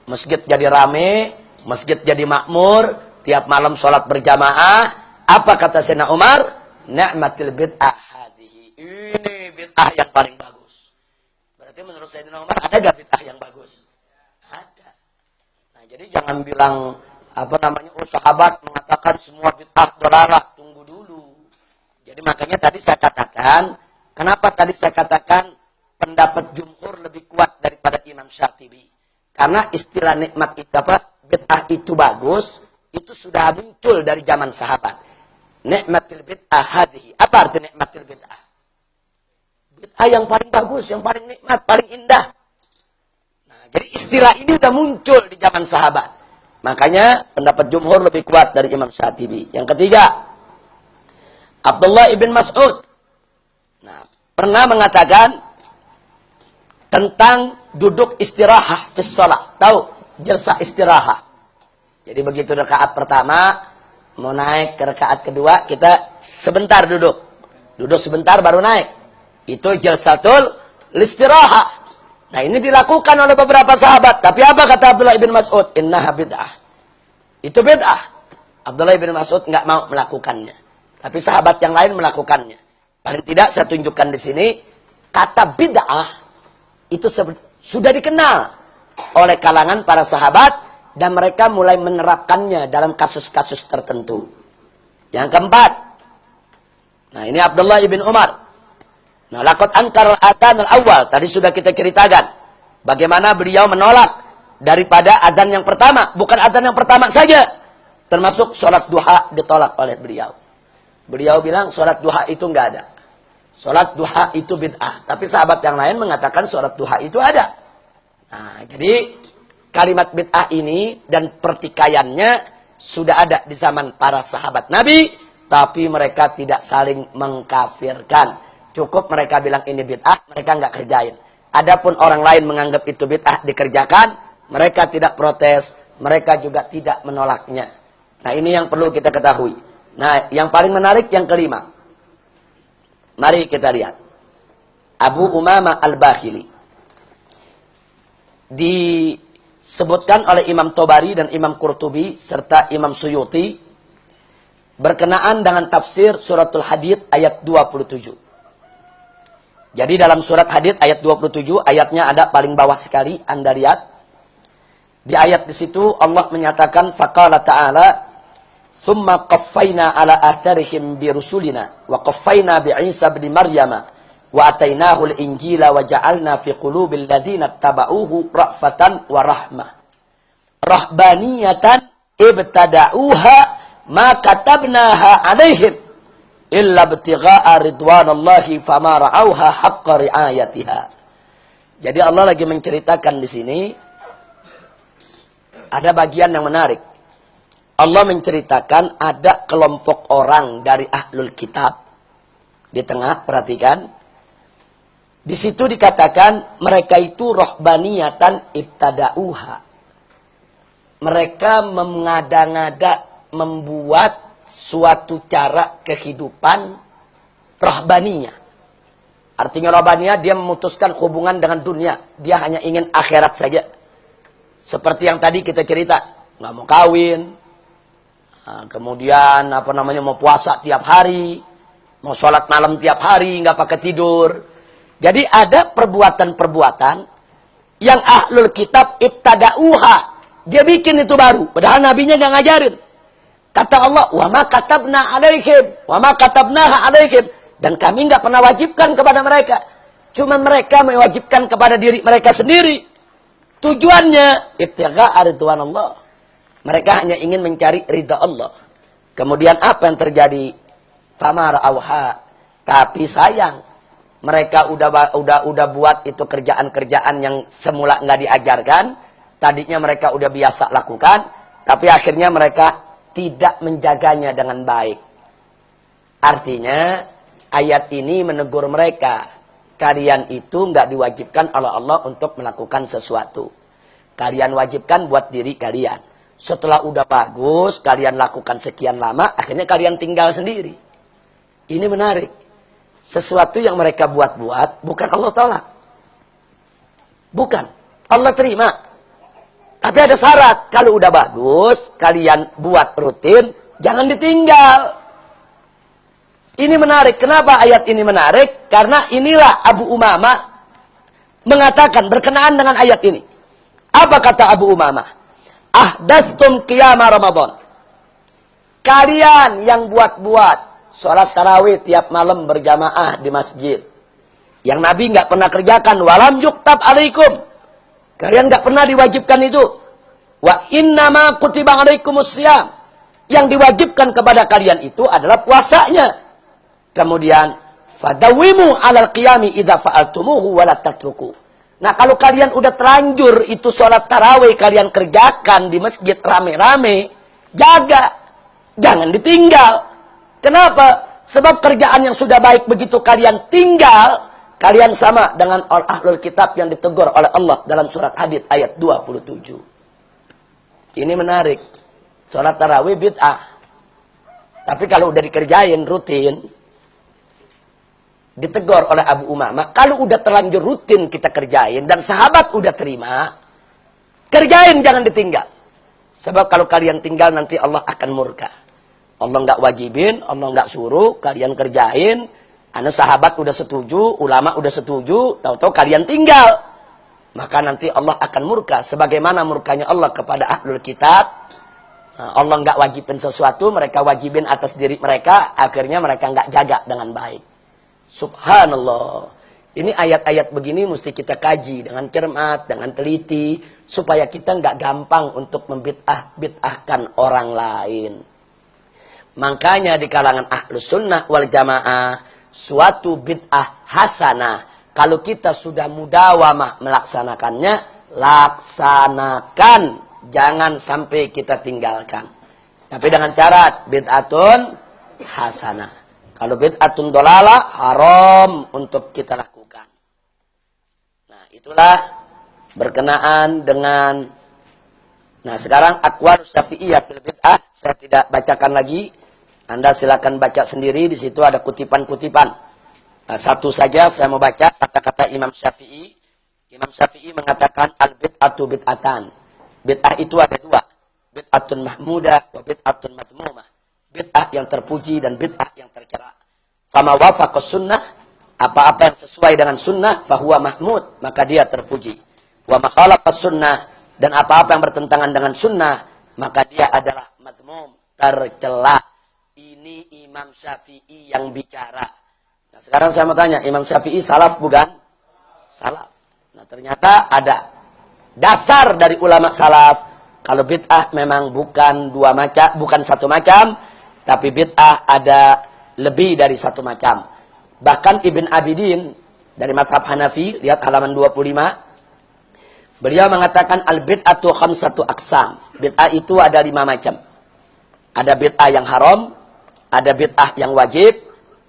masjid jadi rame, masjid jadi makmur, tiap malam sholat berjamaah, apa kata Sayyidina Umar? Ni'matil bid'ah hadhihi. Ini bid'ah yang paling bagus. Berarti menurut Sayyidina Umar ada gak bid'ah yang bagus? Ada. Nah, jadi jangan bilang sahabat mengatakan semua bid'ah dolalah. Tunggu dulu. Jadi makanya tadi saya katakan, kenapa tadi saya katakan pendapat jumhur lebih kuat daripada Imam Syatibi? Karena istilah nikmat itu bid'ah itu bagus, itu sudah muncul dari zaman sahabat. Nikmatil bid'ah hadhihi. Apa arti nikmatil bid'ah? Bid'ah yang paling bagus, yang paling nikmat, paling indah. Nah, jadi istilah ini sudah muncul di zaman sahabat. Makanya pendapat jumhur lebih kuat dari Imam Syatibi. Yang ketiga, Abdullah ibn Mas'ud. Nah, pernah mengatakan tentang duduk istirahat fi shalah. Tahu? Jalsah istirahat. Jadi begitu rakaat pertama, mau naik ke rakaat kedua, kita sebentar duduk. Duduk sebentar baru naik. Itu jalsatul istirahat. Nah, ini dilakukan oleh beberapa sahabat. Tapi apa kata Abdullah ibn Mas'ud? Innaha bid'ah. Itu bid'ah. Abdullah ibn Mas'ud nggak mau melakukannya. Tapi sahabat yang lain melakukannya. Paling tidak saya tunjukkan di sini, kata bid'ah itu sudah dikenal oleh kalangan para sahabat dan mereka mulai menerapkannya dalam kasus-kasus tertentu. Yang keempat, nah ini Abdullah ibn Umar. Nah, laqad ankara al-adhan al-awwal, tadi sudah kita ceritakan bagaimana beliau menolak daripada adzan yang pertama, bukan adzan yang pertama saja, termasuk sholat duha ditolak oleh beliau. Beliau bilang sholat duha itu enggak ada. Sholat duha itu bid'ah. Tapi sahabat yang lain mengatakan sholat duha itu ada. Nah, jadi kalimat bid'ah ini dan pertikaiannya sudah ada di zaman para sahabat Nabi, tapi mereka tidak saling mengkafirkan. Cukup mereka bilang ini bid'ah, mereka nggak kerjain. Adapun orang lain menganggap itu bid'ah dikerjakan, mereka tidak protes, mereka juga tidak menolaknya. Nah, ini yang perlu kita ketahui. Nah, yang paling menarik yang kelima. Mari kita lihat. Abu Umamah Al-Bakhili. Disebutkan oleh Imam Tobari dan Imam Qurtubi serta Imam Suyuti berkenaan dengan tafsir suratul Hadid ayat 27. Jadi dalam surat Hadid ayat 27, ayatnya ada paling bawah sekali, Anda lihat. Di ayat di situ Allah menyatakan faqala ta'ala thumma qaffayna ala atharihim bi rusulina wa qaffayna bi Isa bin Maryam wa atainahu al-injila wa ja'alna fi qulubil ladzina tabauhu ra'fatan wa rahmah rahbaniyatan ibtada'uha ma katabnaha 'alaihim illa ibtigha'a ridwanallahi fama ra'auha haqqa ri'ayatiha. Jadi Allah lagi menceritakan di sini ada bagian yang menarik. Allah menceritakan ada kelompok orang dari ahlul kitab di tengah, perhatikan. Di situ dikatakan mereka itu rohbaniyatan ibtada'uha. Mereka mengada-ngada membuat suatu cara kehidupan rohbaniyah. Artinya rohbaniyah, dia memutuskan hubungan dengan dunia. Dia hanya ingin akhirat saja. Seperti yang tadi kita cerita, nggak mau kawin, kemudian mau puasa tiap hari, mau sholat malam tiap hari, nggak pakai tidur. Jadi ada perbuatan-perbuatan yang ahlul kitab ibtada'uha. Dia bikin itu baru. Padahal nabinya nggak ngajarin. Kata Allah, wa ma katabna alaihim, wa ma katabnaha alaihim. Dan kami nggak pernah wajibkan kepada mereka. Cuma mereka mewajibkan kepada diri mereka sendiri. Tujuannya, ibtigha'a ridwanallah. Mereka hanya ingin mencari ridha Allah. Kemudian apa yang terjadi? Famara auha. Tapi sayang, mereka udah buat itu kerjaan-kerjaan yang semula nggak diajarkan. Tadinya mereka udah biasa lakukan, tapi akhirnya mereka tidak menjaganya dengan baik. Artinya ayat ini menegur mereka. Kalian itu nggak diwajibkan oleh Allah untuk melakukan sesuatu. Kalian wajibkan buat diri kalian. Setelah udah bagus, kalian lakukan sekian lama, akhirnya kalian tinggal sendiri. Ini menarik. Sesuatu yang mereka buat-buat, bukan Allah tolak. Bukan. Allah terima. Tapi ada syarat. Kalau udah bagus, kalian buat rutin, jangan ditinggal. Ini menarik. Kenapa ayat ini menarik? Karena inilah Abu Umamah mengatakan berkenaan dengan ayat ini. Apa kata Abu Umamah? Ahdatstum qiyama Ramadan. Kalian yang buat-buat sholat tarawih tiap malam berjamaah di masjid. Yang Nabi nggak pernah kerjakan. Walam yuktab alaikum. Kalian nggak pernah diwajibkan itu. Wa innama kutiba alaikumus syiyam. Yang diwajibkan kepada kalian itu adalah puasanya. Kemudian fadawimu alal qiyami idza fa'altumuhu wa la tatruku. Nah, kalau kalian udah terlanjur itu sholat tarawih kalian kerjakan di masjid rame-rame, jaga. Jangan ditinggal. Kenapa? Sebab kerjaan yang sudah baik begitu kalian tinggal, kalian sama dengan ahlul kitab yang ditegur oleh Allah dalam surat Hadid ayat 27. Ini menarik. Sholat tarawih bid'ah. Tapi kalau udah dikerjain rutin, ditegur oleh Abu Umamah, kalau udah terlanjur rutin kita kerjain dan sahabat udah terima, kerjain, jangan ditinggal. Sebab kalau kalian tinggal nanti Allah akan murka. Allah nggak wajibin, Allah nggak suruh, kalian kerjain. Karena sahabat udah setuju, ulama udah setuju, tahu-tahu kalian tinggal. Maka nanti Allah akan murka. Sebagaimana murkanya Allah kepada ahlul kitab. Nah, Allah nggak wajibin sesuatu, mereka wajibin atas diri mereka, akhirnya mereka nggak jaga dengan baik. Subhanallah. Ini ayat-ayat begini mesti kita kaji dengan cermat, dengan teliti, supaya kita nggak gampang untuk membid'ahkan orang lain. Makanya di kalangan ahlus sunnah wal jamaah, suatu bid'ah hasanah, kalau kita sudah mudawamah melaksanakannya, laksanakan, jangan sampai kita tinggalkan. Tapi dengan syarat bid'atun hasanah. Kalau bid'atun dolalah, haram untuk kita lakukan. Nah, itulah berkenaan dengan. Nah, sekarang aqwal Syafi'iyah fil bid'ah, saya tidak bacakan lagi. Anda silakan baca sendiri, di situ ada kutipan-kutipan. Nah, satu saja saya mau baca kata-kata Imam Syafi'i. Imam Syafi'i mengatakan al-bid'atu bid'atan. Bid'ah itu ada dua. Bid'atun mahmudah wa bid'atun madmumah. Bid'ah yang terpuji dan bid'ah yang tercela. Fama wafaqas sunnah, apa-apa yang sesuai dengan sunnah, fahuwa mahmud, maka dia terpuji. Wa ma khalafas sunnah, dan apa-apa yang bertentangan dengan sunnah, maka dia adalah madmum, tercela. Ini Imam Syafi'i yang bicara. Nah, sekarang saya mau tanya, Imam Syafi'i salaf bukan? Salaf. Nah, ternyata ada dasar dari ulama salaf. Kalau bid'ah memang bukan dua macam, bukan satu macam, tapi bid'ah ada lebih dari satu macam. Bahkan Ibn Abidin dari mazhab Hanafi, lihat halaman 25. Beliau mengatakan al-bid'atu khamsatu aqsam. Bid'ah itu ada 5 macam. Ada bid'ah yang haram, ada bid'ah yang wajib,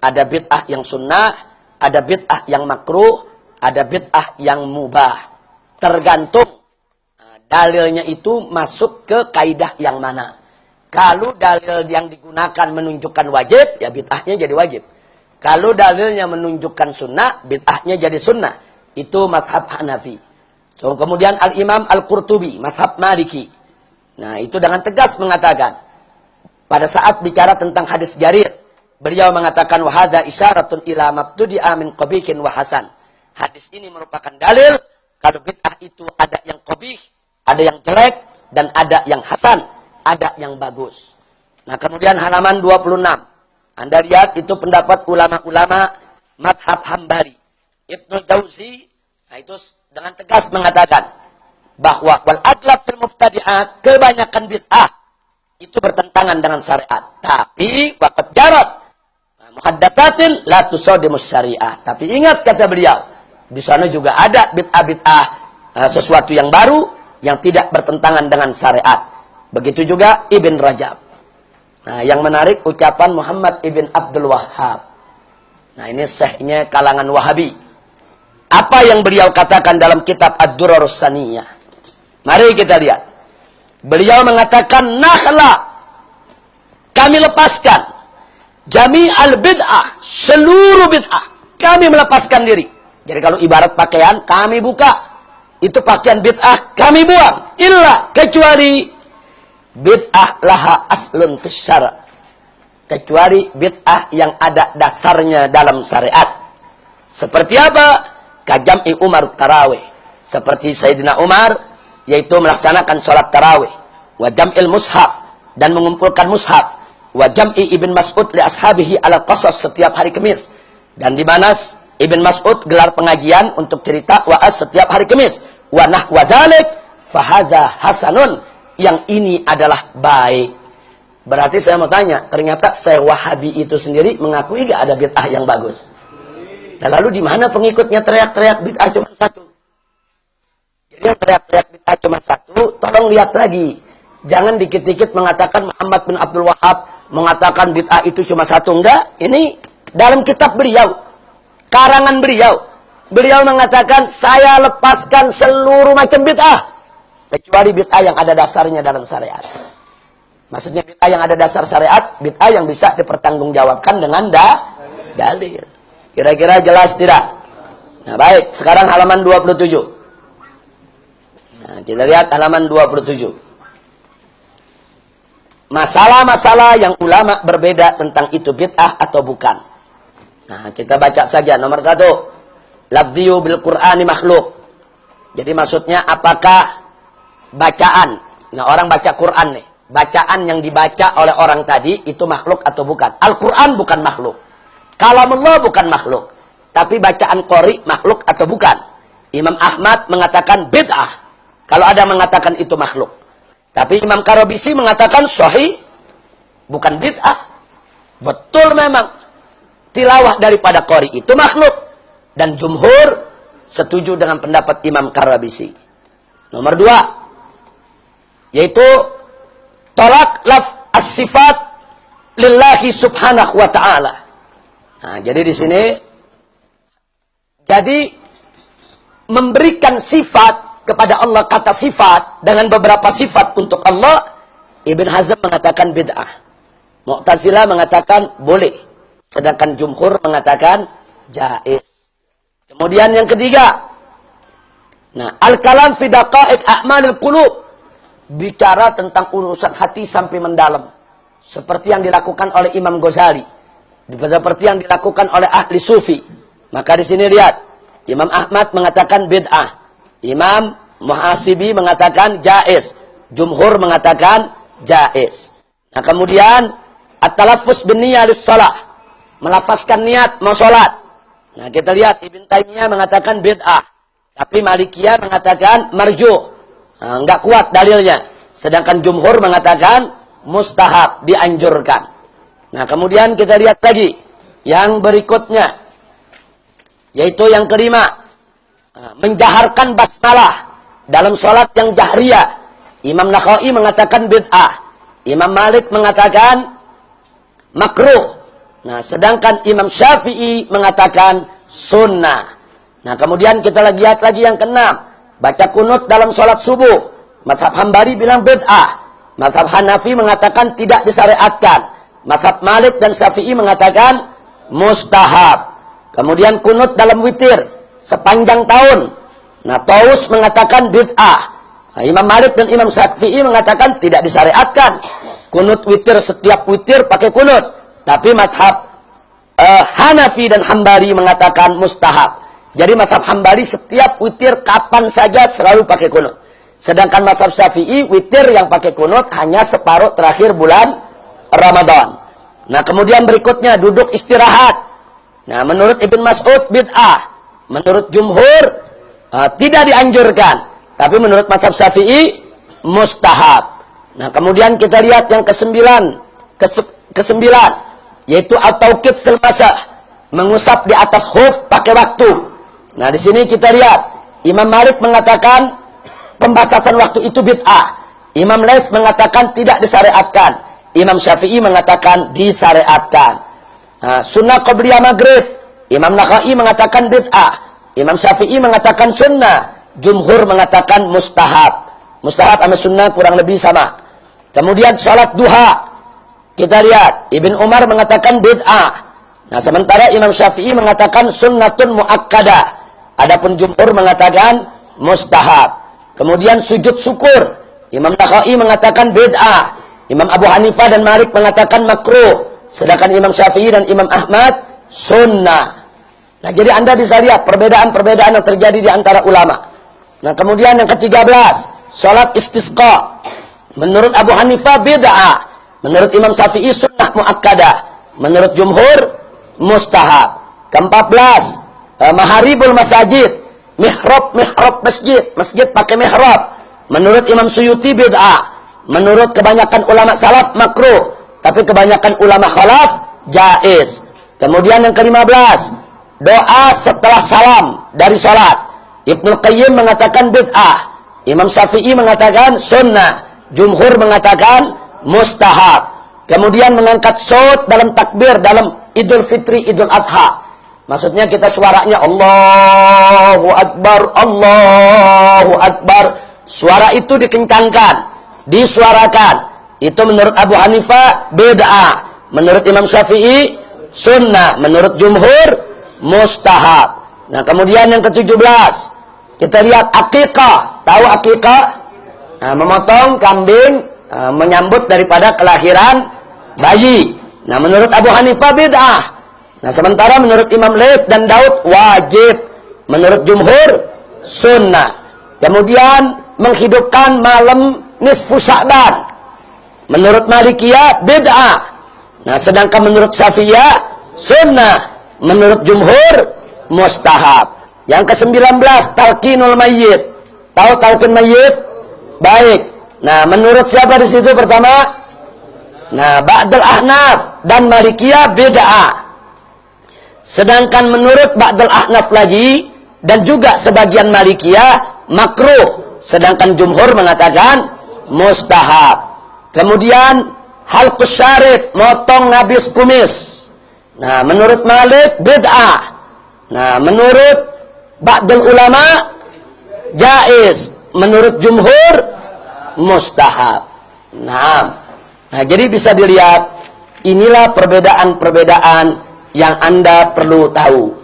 ada bid'ah yang sunnah, ada bid'ah yang makruh, ada bid'ah yang mubah. Tergantung dalilnya itu masuk ke kaidah yang mana. Kalau dalil yang digunakan menunjukkan wajib, ya bid'ahnya jadi wajib. Kalau dalilnya menunjukkan sunnah, bid'ahnya jadi sunnah. Itu mazhab Hanafi. So, kemudian Al-Imam Al-Qurtubi, mazhab Maliki. Nah, itu dengan tegas mengatakan, pada saat bicara tentang hadis Jarir, beliau mengatakan, wahada isyaratun ila mabtudi'a min qabihin wa hasan. Hadis ini merupakan dalil Kalau bid'ah itu ada yang qabih, ada yang jelek, dan ada yang hasan, ada yang bagus. Nah, kemudian halaman 26. Anda lihat itu pendapat ulama-ulama madhab Hambali. Ibnu Jauzi, nah itu dengan tegas mengatakan bahwa wal aglab fil mubtadi'at, kebanyakan bid'ah itu bertentangan dengan syariat. Tapi waqad jarat muhaddatsatin la tusadimus syariah. Tapi ingat kata beliau, di sana juga ada bid'ah-bid'ah sesuatu yang baru yang tidak bertentangan dengan syariat. Begitu juga Ibn Rajab. Nah, yang menarik ucapan Muhammad Ibn Abdul Wahhab. Nah, ini syekhnya kalangan Wahabi. Apa yang beliau katakan dalam kitab Ad-Durarus Saniyah? Mari kita lihat. Beliau mengatakan, nahla, kami lepaskan jami al-bid'ah, seluruh bid'ah. Kami melepaskan diri. Jadi kalau ibarat pakaian, kami buka. Itu pakaian bid'ah, kami buang. Illa, kecuali bid'ah laha aslun fis syara'. Kecuali bid'ah yang ada dasarnya dalam syariat. Seperti apa? Kajam'i Umar tarawih. Seperti Sayyidina Umar, yaitu melaksanakan sholat tarawih. Wa jam'il mushaf, dan mengumpulkan mushaf. Wa jam'i Ibn Mas'ud li ashabihi ala qasas setiap hari Kamis. Dan di mana Ibn Mas'ud gelar pengajian untuk cerita wa'az setiap hari Kamis. Wa nahwa dzalik fahadha hasanun. Yang ini adalah baik. Berarti saya mau tanya, ternyata Syekh Wahabi itu sendiri mengakui gak ada bid'ah yang bagus. Dan lalu di mana pengikutnya teriak-teriak bid'ah cuma satu? Jadi yang teriak-teriak bid'ah cuma satu, tolong lihat lagi. Jangan dikit-dikit mengatakan Muhammad bin Abdul Wahhab mengatakan bid'ah itu cuma satu. Enggak, ini dalam kitab beliau, karangan beliau. Beliau mengatakan, saya lepaskan seluruh macam bid'ah, kecuali bid'ah yang ada dasarnya dalam syariat. Maksudnya bid'ah yang ada dasar syariat, bid'ah yang bisa dipertanggungjawabkan dengan dalil. Kira-kira jelas tidak? Nah, baik, sekarang halaman 27. Nah, kita lihat halaman 27. Masalah-masalah yang ulama berbeda tentang itu bid'ah atau bukan. Nah, kita baca saja. Nomor 1, lafziyu bil Qur'ani makhluk. Jadi maksudnya apakah bacaan, nah orang baca Quran nih, bacaan yang dibaca oleh orang tadi itu makhluk atau bukan? Al-Quran bukan makhluk, kalamullah bukan makhluk, tapi bacaan qori makhluk atau bukan? Imam Ahmad mengatakan bid'ah kalau ada mengatakan itu makhluk, tapi Imam Karobisi mengatakan sahih, bukan bid'ah. Betul memang tilawah daripada qori itu makhluk, dan jumhur setuju dengan pendapat Imam Karobisi. Nomor 2, yaitu tolak laf as-sifat lillahi subhanahu wa ta'ala. Nah, jadi di sini, jadi memberikan sifat kepada Allah, kata sifat dengan beberapa sifat untuk Allah, Ibn Hazm mengatakan bid'ah. Mu'tazilah mengatakan boleh, sedangkan jumhur mengatakan jaiz. Kemudian yang ketiga, nah, al-kalam fi daqa'iq a'malil qulub, bicara tentang urusan hati sampai mendalam, seperti yang dilakukan oleh Imam Ghazali, seperti yang dilakukan oleh ahli sufi. Maka di sini lihat, Imam Ahmad mengatakan bid'ah, Imam Muhasibi mengatakan jaiz, jumhur mengatakan jaiz. Nah, kemudian at-talaffuz bin niyyah lis-shalah, melafazkan niat mau salat. Nah, kita lihat Ibn Taimiyah mengatakan bid'ah, tapi Malikiyah mengatakan marjuh, enggak kuat dalilnya. Sedangkan jumhur mengatakan mustahab, dianjurkan. Nah, kemudian kita lihat lagi yang berikutnya, yaitu yang kelima, menjaharkan basmalah dalam sholat yang jahriyah. Imam Nakhai mengatakan bid'ah, Imam Malik mengatakan makruh. Nah, sedangkan Imam Syafi'i mengatakan sunnah. Nah, kemudian kita lihat lagi yang keenam, baca kunut dalam sholat subuh. Mazhab Hambali bilang bid'ah. Mazhab Hanafi mengatakan tidak disyariatkan. Mazhab Malik dan Syafi'i mengatakan mustahab. Kemudian kunut dalam witir sepanjang tahun. Nah, Taus mengatakan bid'ah. Nah, Imam Malik dan Imam Syafi'i mengatakan tidak disyariatkan. Kunut witir, setiap witir pakai kunut. Tapi mazhab Hanafi dan Hambali mengatakan mustahab. Jadi mazhab Hambali setiap witir kapan saja selalu pakai kunut. Sedangkan mazhab Syafi'i witir yang pakai kunut hanya separuh terakhir bulan Ramadan. Nah, kemudian berikutnya duduk istirahat. Nah, menurut Ibn Mas'ud bid'ah. Menurut jumhur tidak dianjurkan. Tapi menurut mazhab Syafi'i mustahab. Nah, kemudian kita lihat yang kesembilan yaitu at-tauqid fil masah, mengusap di atas khuf pakai waktu. Nah, di sini kita lihat Imam Malik mengatakan pembatasan waktu itu bid'ah. Imam Laits mengatakan tidak disyariatkan. Imam Syafi'i mengatakan disyariatkan. Nah, sunnah qabliyah maghrib, Imam Nakhai mengatakan bid'ah. Imam Syafi'i mengatakan sunnah. Jumhur mengatakan mustahab. Mustahab sama sunnah kurang lebih sama. Kemudian sholat duha, kita lihat Ibn Umar mengatakan bid'ah. Nah, sementara Imam Syafi'i mengatakan sunnatun muakkadah. Adapun jumhur mengatakan mustahab. Kemudian sujud syukur, Imam Nakhai mengatakan bid'ah. Imam Abu Hanifah dan Malik mengatakan makruh. Sedangkan Imam Syafi'i dan Imam Ahmad sunnah. Nah, jadi Anda bisa lihat perbedaan-perbedaan yang terjadi di antara ulama. Nah, kemudian yang ke-13, sholat istisqa. Menurut Abu Hanifah bid'ah. Menurut Imam Syafi'i sunnah muakkadah. Menurut jumhur mustahab. Ke-14, maharibul masajid, mihrab masjid pakai mihrab. Menurut Imam Suyuti bid'ah. Menurut kebanyakan ulama salaf makruh, tapi kebanyakan ulama khalaf jaiz. Kemudian yang ke-15, doa setelah salam dari salat. Ibnu Qayyim mengatakan bid'ah. Imam Syafi'i mengatakan sunnah. Jumhur mengatakan mustahab. Kemudian mengangkat saut dalam takbir dalam Idul Fitri, Idul Adha. Maksudnya kita suaranya Allahu Akbar, Allahu Akbar. Suara itu dikencangkan, disuarakan. Itu menurut Abu Hanifah bid'ah. Menurut Imam Syafi'i sunnah. Menurut jumhur mustahab. Nah, kemudian yang ke-17, kita lihat akikah. Tahu akikah? Nah, memotong kambing menyambut daripada kelahiran bayi. Nah, menurut Abu Hanifah bid'ah. Nah, sementara menurut Imam Laits dan Daud wajib. Menurut jumhur sunnah. Kemudian menghidupkan malam nisfu Sya'ban. Menurut Malikiyah bid'ah. Nah, sedangkan menurut Syafi'iyah sunnah. Menurut jumhur mustahab. Yang ke-19 talqinul mayyit. Tahu talqin mayyit? Baik. Nah, menurut siapa di situ pertama? Nah, Ba'dul Ahnaf dan Malikiyah bid'ah. Sedangkan menurut Ba'dul Ahnaf lagi dan juga sebagian Malikiyah makruh. Sedangkan jumhur mengatakan mustahab. Kemudian halqus syarib, motong habis kumis. Nah, menurut Malik bid'ah. Nah, menurut ba'dul ulama jaiz. Menurut jumhur mustahab. Nah, jadi bisa dilihat inilah perbedaan-perbedaan yang Anda perlu tahu.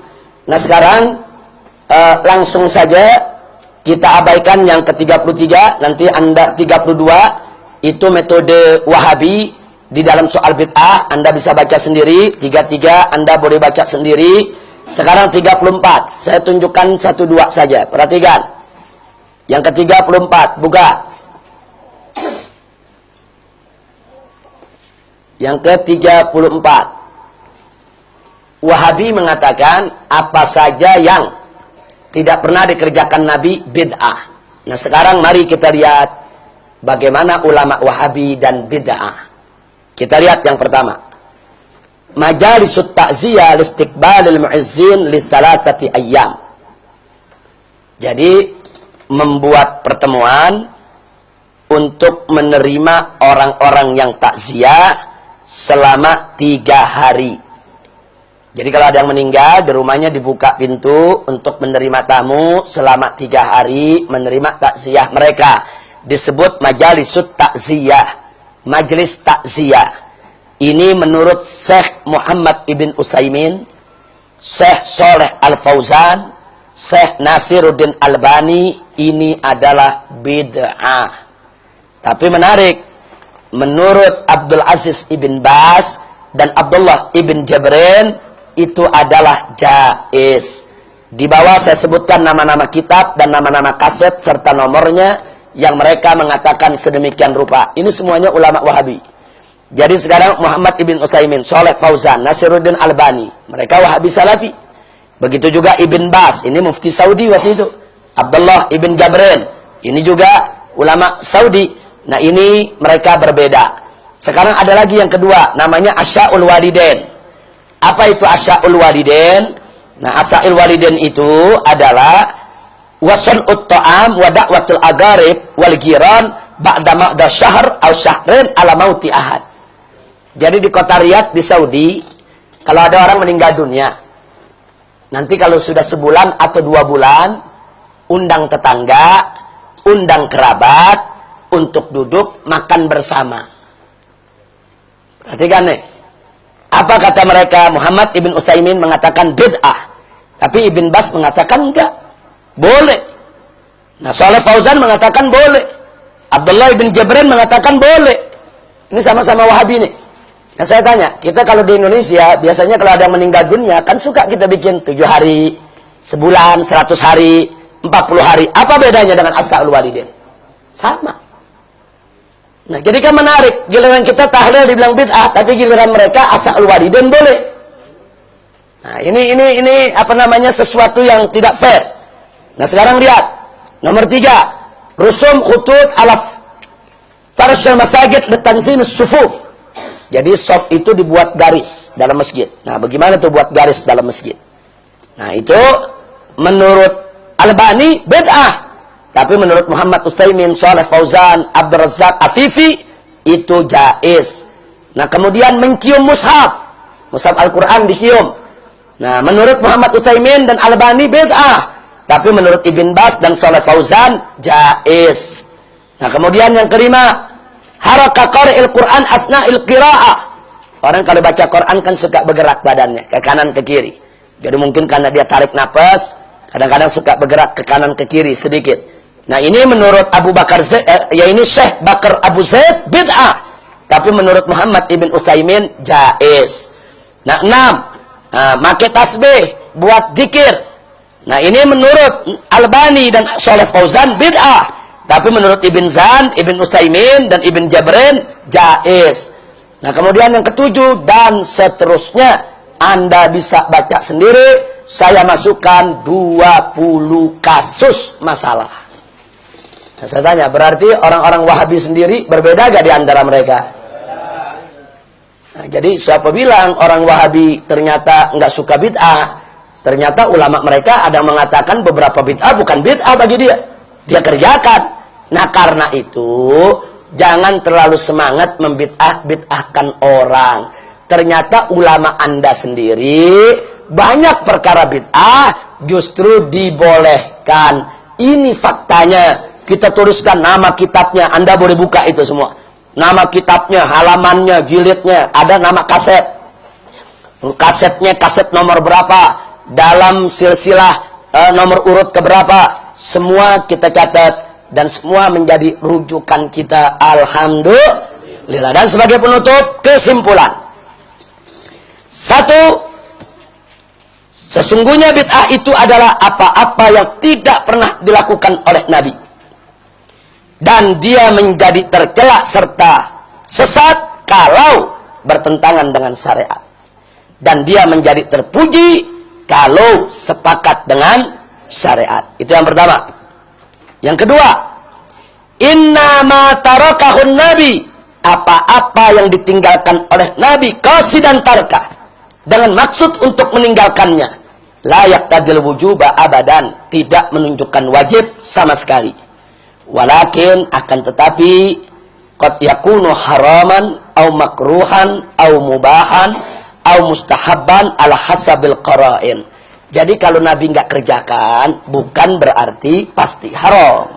Nah, sekarang langsung saja kita abaikan yang ke-33, nanti Anda 32 itu metode Wahabi di dalam soal bid'ah. Anda bisa baca sendiri. 33 Anda boleh baca sendiri. Sekarang 34, saya tunjukkan 1-2 saja. Perhatikan. Yang ke-34, buka. Yang ke-34. Wahabi mengatakan apa saja yang tidak pernah dikerjakan Nabi bid'ah. Nah, sekarang mari kita lihat bagaimana ulama Wahabi dan bid'ah. Kita lihat yang pertama. Majalisut ta'ziyah listiqbalil mu'izzin li thalathati ayyam. Jadi membuat pertemuan untuk menerima orang-orang yang takziah selama 3 hari. Jadi kalau ada yang meninggal, di rumahnya dibuka pintu untuk menerima tamu selama 3 hari, menerima takziah mereka. Disebut majalisut takziyah, majelis takziyah. Ini menurut Syekh Muhammad ibn Utsaimin, Syekh Saleh Al-Fauzan, Syekh Nasiruddin Albani, ini adalah bid'ah. Tapi menarik, menurut Abdul Aziz ibn Baz dan Abdullah ibn Jabrin itu adalah jaiz. Di bawah saya sebutkan nama-nama kitab dan nama-nama kaset serta nomornya yang mereka mengatakan sedemikian rupa. Ini semuanya ulama Wahabi. Jadi sekarang Muhammad Ibn Utsaimin, Shalih Fauzan, Nasiruddin Albani, mereka Wahabi Salafi. Begitu juga Ibn Bas, ini mufti Saudi waktu itu. Abdullah Ibn Jabrin, ini juga ulama Saudi. Nah, ini mereka berbeda. Sekarang ada lagi yang kedua, namanya Asya'ul Walidain. Apa itu Asya'ul Walidain? Nah, Asya'ul Walidain itu adalah wasun'ut ta'am wa da'watul agarib wal giran ba'da ma'da syahr aw syahrin ala mauti ahad. Jadi di kota Riyadh di Saudi, kalau ada orang meninggal dunia, nanti kalau sudah sebulan atau 2 bulan, undang tetangga, undang kerabat untuk duduk makan bersama. Perhatikan nih. Apa kata mereka? Muhammad Ibn Utsaimin mengatakan bid'ah. Tapi Ibn Bas mengatakan enggak. Boleh. Nah, Shalih Fauzan mengatakan boleh. Abdullah Ibn Jabrin mengatakan boleh. Ini sama-sama Wahabi nih. Nah, saya tanya, kita kalau di Indonesia, biasanya kalau ada yang meninggal dunia, kan suka kita bikin 7 hari, sebulan, 100 hari, 40 hari. Apa bedanya dengan Asya'ul Walidain? Sama. Nah, jadi kan menarik. Giliran kita tahlil dibilang bid'ah, tapi giliran mereka Asya'ul Walidain boleh. Nah, ini apa namanya, sesuatu yang tidak fair. Nah, sekarang lihat. Nomor 3. Rusum khutut ala farsyal masajid litanzimus sufuf. Jadi soft itu dibuat garis dalam masjid. Nah, bagaimana tuh buat garis dalam masjid? Nah, itu menurut Albani bid'ah. Tapi menurut Muhammad Utsaimin, Shalih Fauzan, Abdul Razzaq Afifi itu jaiz. Nah, kemudian mencium mushaf. Mushaf Al-Qur'an dicium. Nah, menurut Muhammad Utsaimin dan Albani bid'ah. Tapi menurut Ibn Bas dan Shalih Fauzan jaiz. Nah, kemudian yang kelima, haraka qari'il Qur'an asna'il qira'ah. Orang kalau baca Quran kan suka bergerak badannya ke kanan ke kiri. Jadi mungkin karena dia tarik napas, kadang-kadang suka bergerak ke kanan ke kiri sedikit. Nah, ini menurut Abu Bakar ya ini Syekh Bakar Abu Zaid bid'ah. Tapi menurut Muhammad Ibn Utsaimin jaiz. Nah, 6. Pakai tasbih buat zikir. Nah, ini menurut Albani dan Shalih Fauzan bid'ah. Tapi menurut Ibn Zan, Ibn Utsaimin, dan Ibn Jabrin, jaiz. Nah, kemudian yang ke-7, dan seterusnya. Anda bisa baca sendiri. Saya masukkan 20 kasus masalah. Nah, saya tanya, berarti orang-orang Wahabi sendiri berbeda gak di antara mereka? Nah, jadi siapa bilang orang Wahabi ternyata nggak suka bid'ah? Ternyata ulama mereka ada yang mengatakan beberapa bid'ah bukan bid'ah bagi dia. Dia kerjakan. Nah, karena itu jangan terlalu semangat membid'ahkan orang. Ternyata ulama Anda sendiri banyak perkara bid'ah justru dibolehkan. Ini faktanya. Kita tuliskan nama kitabnya. Anda boleh buka itu semua. Nama kitabnya, halamannya, jilidnya, ada nama kaset. Kasetnya kaset nomor berapa? Dalam silsilah nomor urut keberapa, semua kita catat dan semua menjadi rujukan kita. Alhamdulillah. Dan sebagai penutup, kesimpulan 1, sesungguhnya bid'ah itu adalah apa-apa yang tidak pernah dilakukan oleh Nabi dan dia menjadi tercela serta sesat kalau bertentangan dengan syariat, dan dia menjadi terpuji kalau sepakat dengan syariat. Itu yang pertama. Yang kedua, innama tarakahun nabi, apa-apa yang ditinggalkan oleh Nabi qasidan tarkah, dengan maksud untuk meninggalkannya, layak tadil wujuba abadan, tidak menunjukkan wajib sama sekali. Walakin akan tetapi qad yakunu haraman au makruhan au mubahan au mustahabban ala hasabil qara'in. Jadi kalau Nabi nggak kerjakan bukan berarti pasti haram.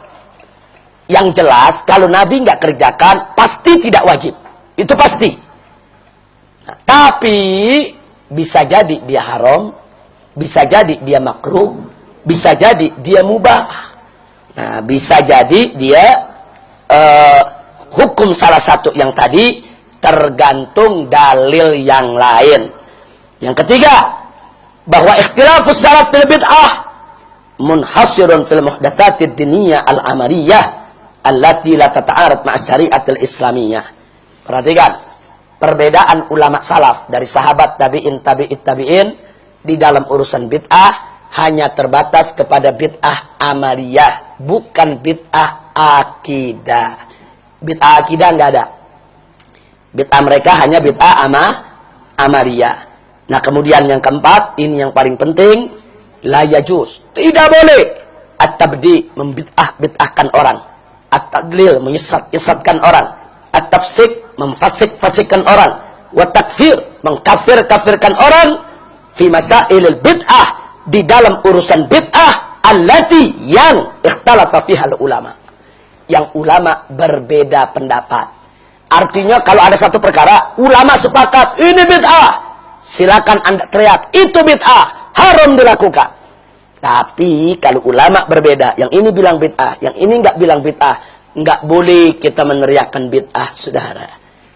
Yang jelas kalau Nabi nggak kerjakan pasti tidak wajib. Itu pasti. Nah, tapi bisa jadi dia haram, bisa jadi dia makruh, bisa jadi dia mubah. Nah, bisa jadi dia hukum salah satu yang tadi, tergantung dalil yang lain. Yang ketiga, bahwa ikhtilafus salaf fil bid'ah munhasirun fil muhdatsatid diniyah al-amaliyah allati la tata'arad ma'a syariatil islamiyah. Perhatikan perbedaan ulama salaf dari sahabat tabi'in tabi'in di dalam urusan bid'ah hanya terbatas kepada bid'ah amaliyah, bukan bid'ah akidah. Bid'ah akidah enggak ada. Bid'ah mereka hanya bid'ah amaliyah. Nah, kemudian yang keempat, ini yang paling penting, la yajuz, tidak boleh at-tabdi, membid'ah-bid'ahkan orang, at-tadlil, menyesat-nyesatkan orang, at-tafsik, memfasik-fasikkan orang, wa takfir, mengkafir-kafirkan orang, fi masailil bid'ah, di dalam urusan bid'ah allati yang ikhtalafa fiha ulama, yang ulama berbeda pendapat. Artinya kalau ada satu perkara ulama sepakat ini bid'ah, silakan Anda teriak itu bid'ah, haram dilakukan. Tapi kalau ulama berbeda, yang ini bilang bid'ah, yang ini enggak bilang bid'ah, enggak boleh kita meneriakkan bid'ah, saudara.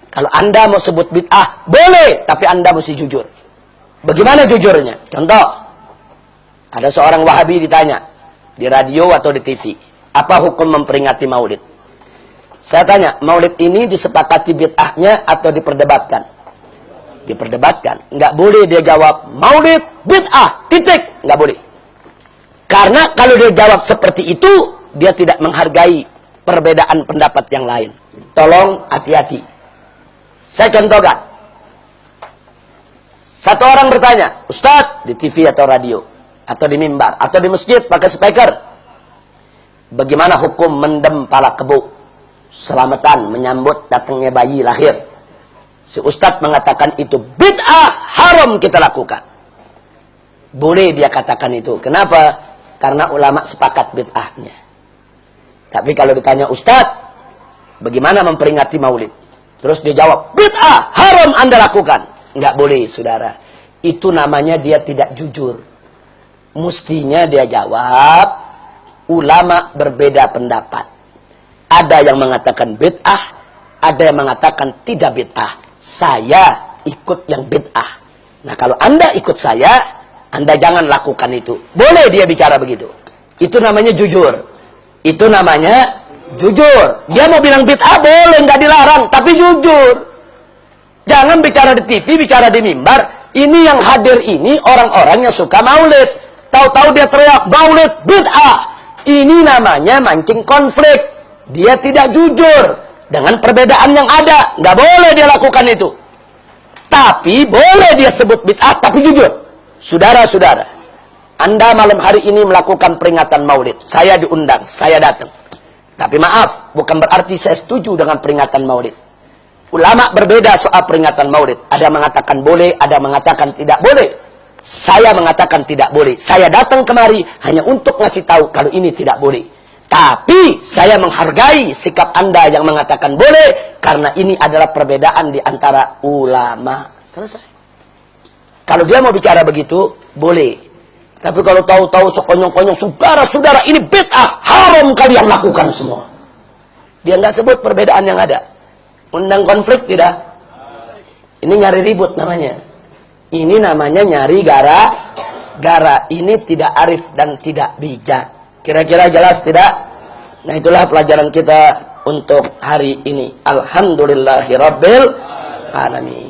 Kalau Anda mau sebut bid'ah boleh, tapi Anda mesti jujur. Bagaimana jujurnya? Contoh, ada seorang Wahabi ditanya di radio atau di TV, apa hukum memperingati Maulid? Saya tanya, Maulid ini disepakati bid'ahnya atau diperdebatkan? Diperdebatkan. Nggak boleh dia jawab Maulid bid'ah, titik, nggak boleh. Karena kalau dia jawab seperti itu, dia tidak menghargai perbedaan pendapat yang lain. Tolong hati-hati. Saya contohkan. Satu orang bertanya, Ustadz, di TV atau radio, atau di mimbar, atau di masjid pakai speaker, bagaimana hukum mendem pala kebo, selamatan menyambut datangnya bayi lahir? Si Ustadz mengatakan itu bid'ah, haram kita lakukan. Boleh dia katakan itu. Kenapa? Karena ulama sepakat bid'ahnya. Tapi kalau ditanya Ustadz, bagaimana memperingati Maulid? Terus dia jawab, bid'ah, haram Anda lakukan. Nggak boleh, saudara. Itu namanya dia tidak jujur. Mestinya dia jawab, ulama berbeda pendapat. Ada yang mengatakan bid'ah, ada yang mengatakan tidak bid'ah. Saya ikut yang bid'ah. Nah, kalau Anda ikut saya, Anda jangan lakukan itu. Boleh dia bicara begitu. Itu namanya jujur. Itu namanya jujur. Dia mau bilang bid'ah boleh, nggak dilarang, tapi jujur. Jangan bicara di TV, bicara di mimbar. Ini yang hadir ini orang-orang yang suka maulid. Tahu-tahu dia teriak maulid bid'ah. Ini namanya mancing konflik. Dia tidak jujur dengan perbedaan yang ada. Nggak boleh dia lakukan itu. Tapi boleh dia sebut bid'ah, tapi jujur. Saudara-saudara, Anda malam hari ini melakukan peringatan maulid. Saya diundang, saya datang. Tapi maaf, bukan berarti saya setuju dengan peringatan maulid. Ulama berbeda soal peringatan maulid. Ada yang mengatakan boleh, ada yang mengatakan tidak boleh. Saya mengatakan tidak boleh. Saya datang kemari hanya untuk ngasih tahu kalau ini tidak boleh. Tapi saya menghargai sikap Anda yang mengatakan boleh, karena ini adalah perbedaan di antara ulama. Selesai. Kalau dia mau bicara begitu, boleh. Tapi kalau tahu-tahu sekonyong-konyong, saudara-saudara ini bid'ah, haram kalian lakukan semua. Dia nggak sebut perbedaan yang ada. Undang konflik tidak. Ini nyari ribut namanya. Ini namanya nyari gara-gara. Ini tidak arif dan tidak bijak. Kira-kira jelas tidak? Nah, itulah pelajaran kita untuk hari ini. Alhamdulillahirabbil alamin.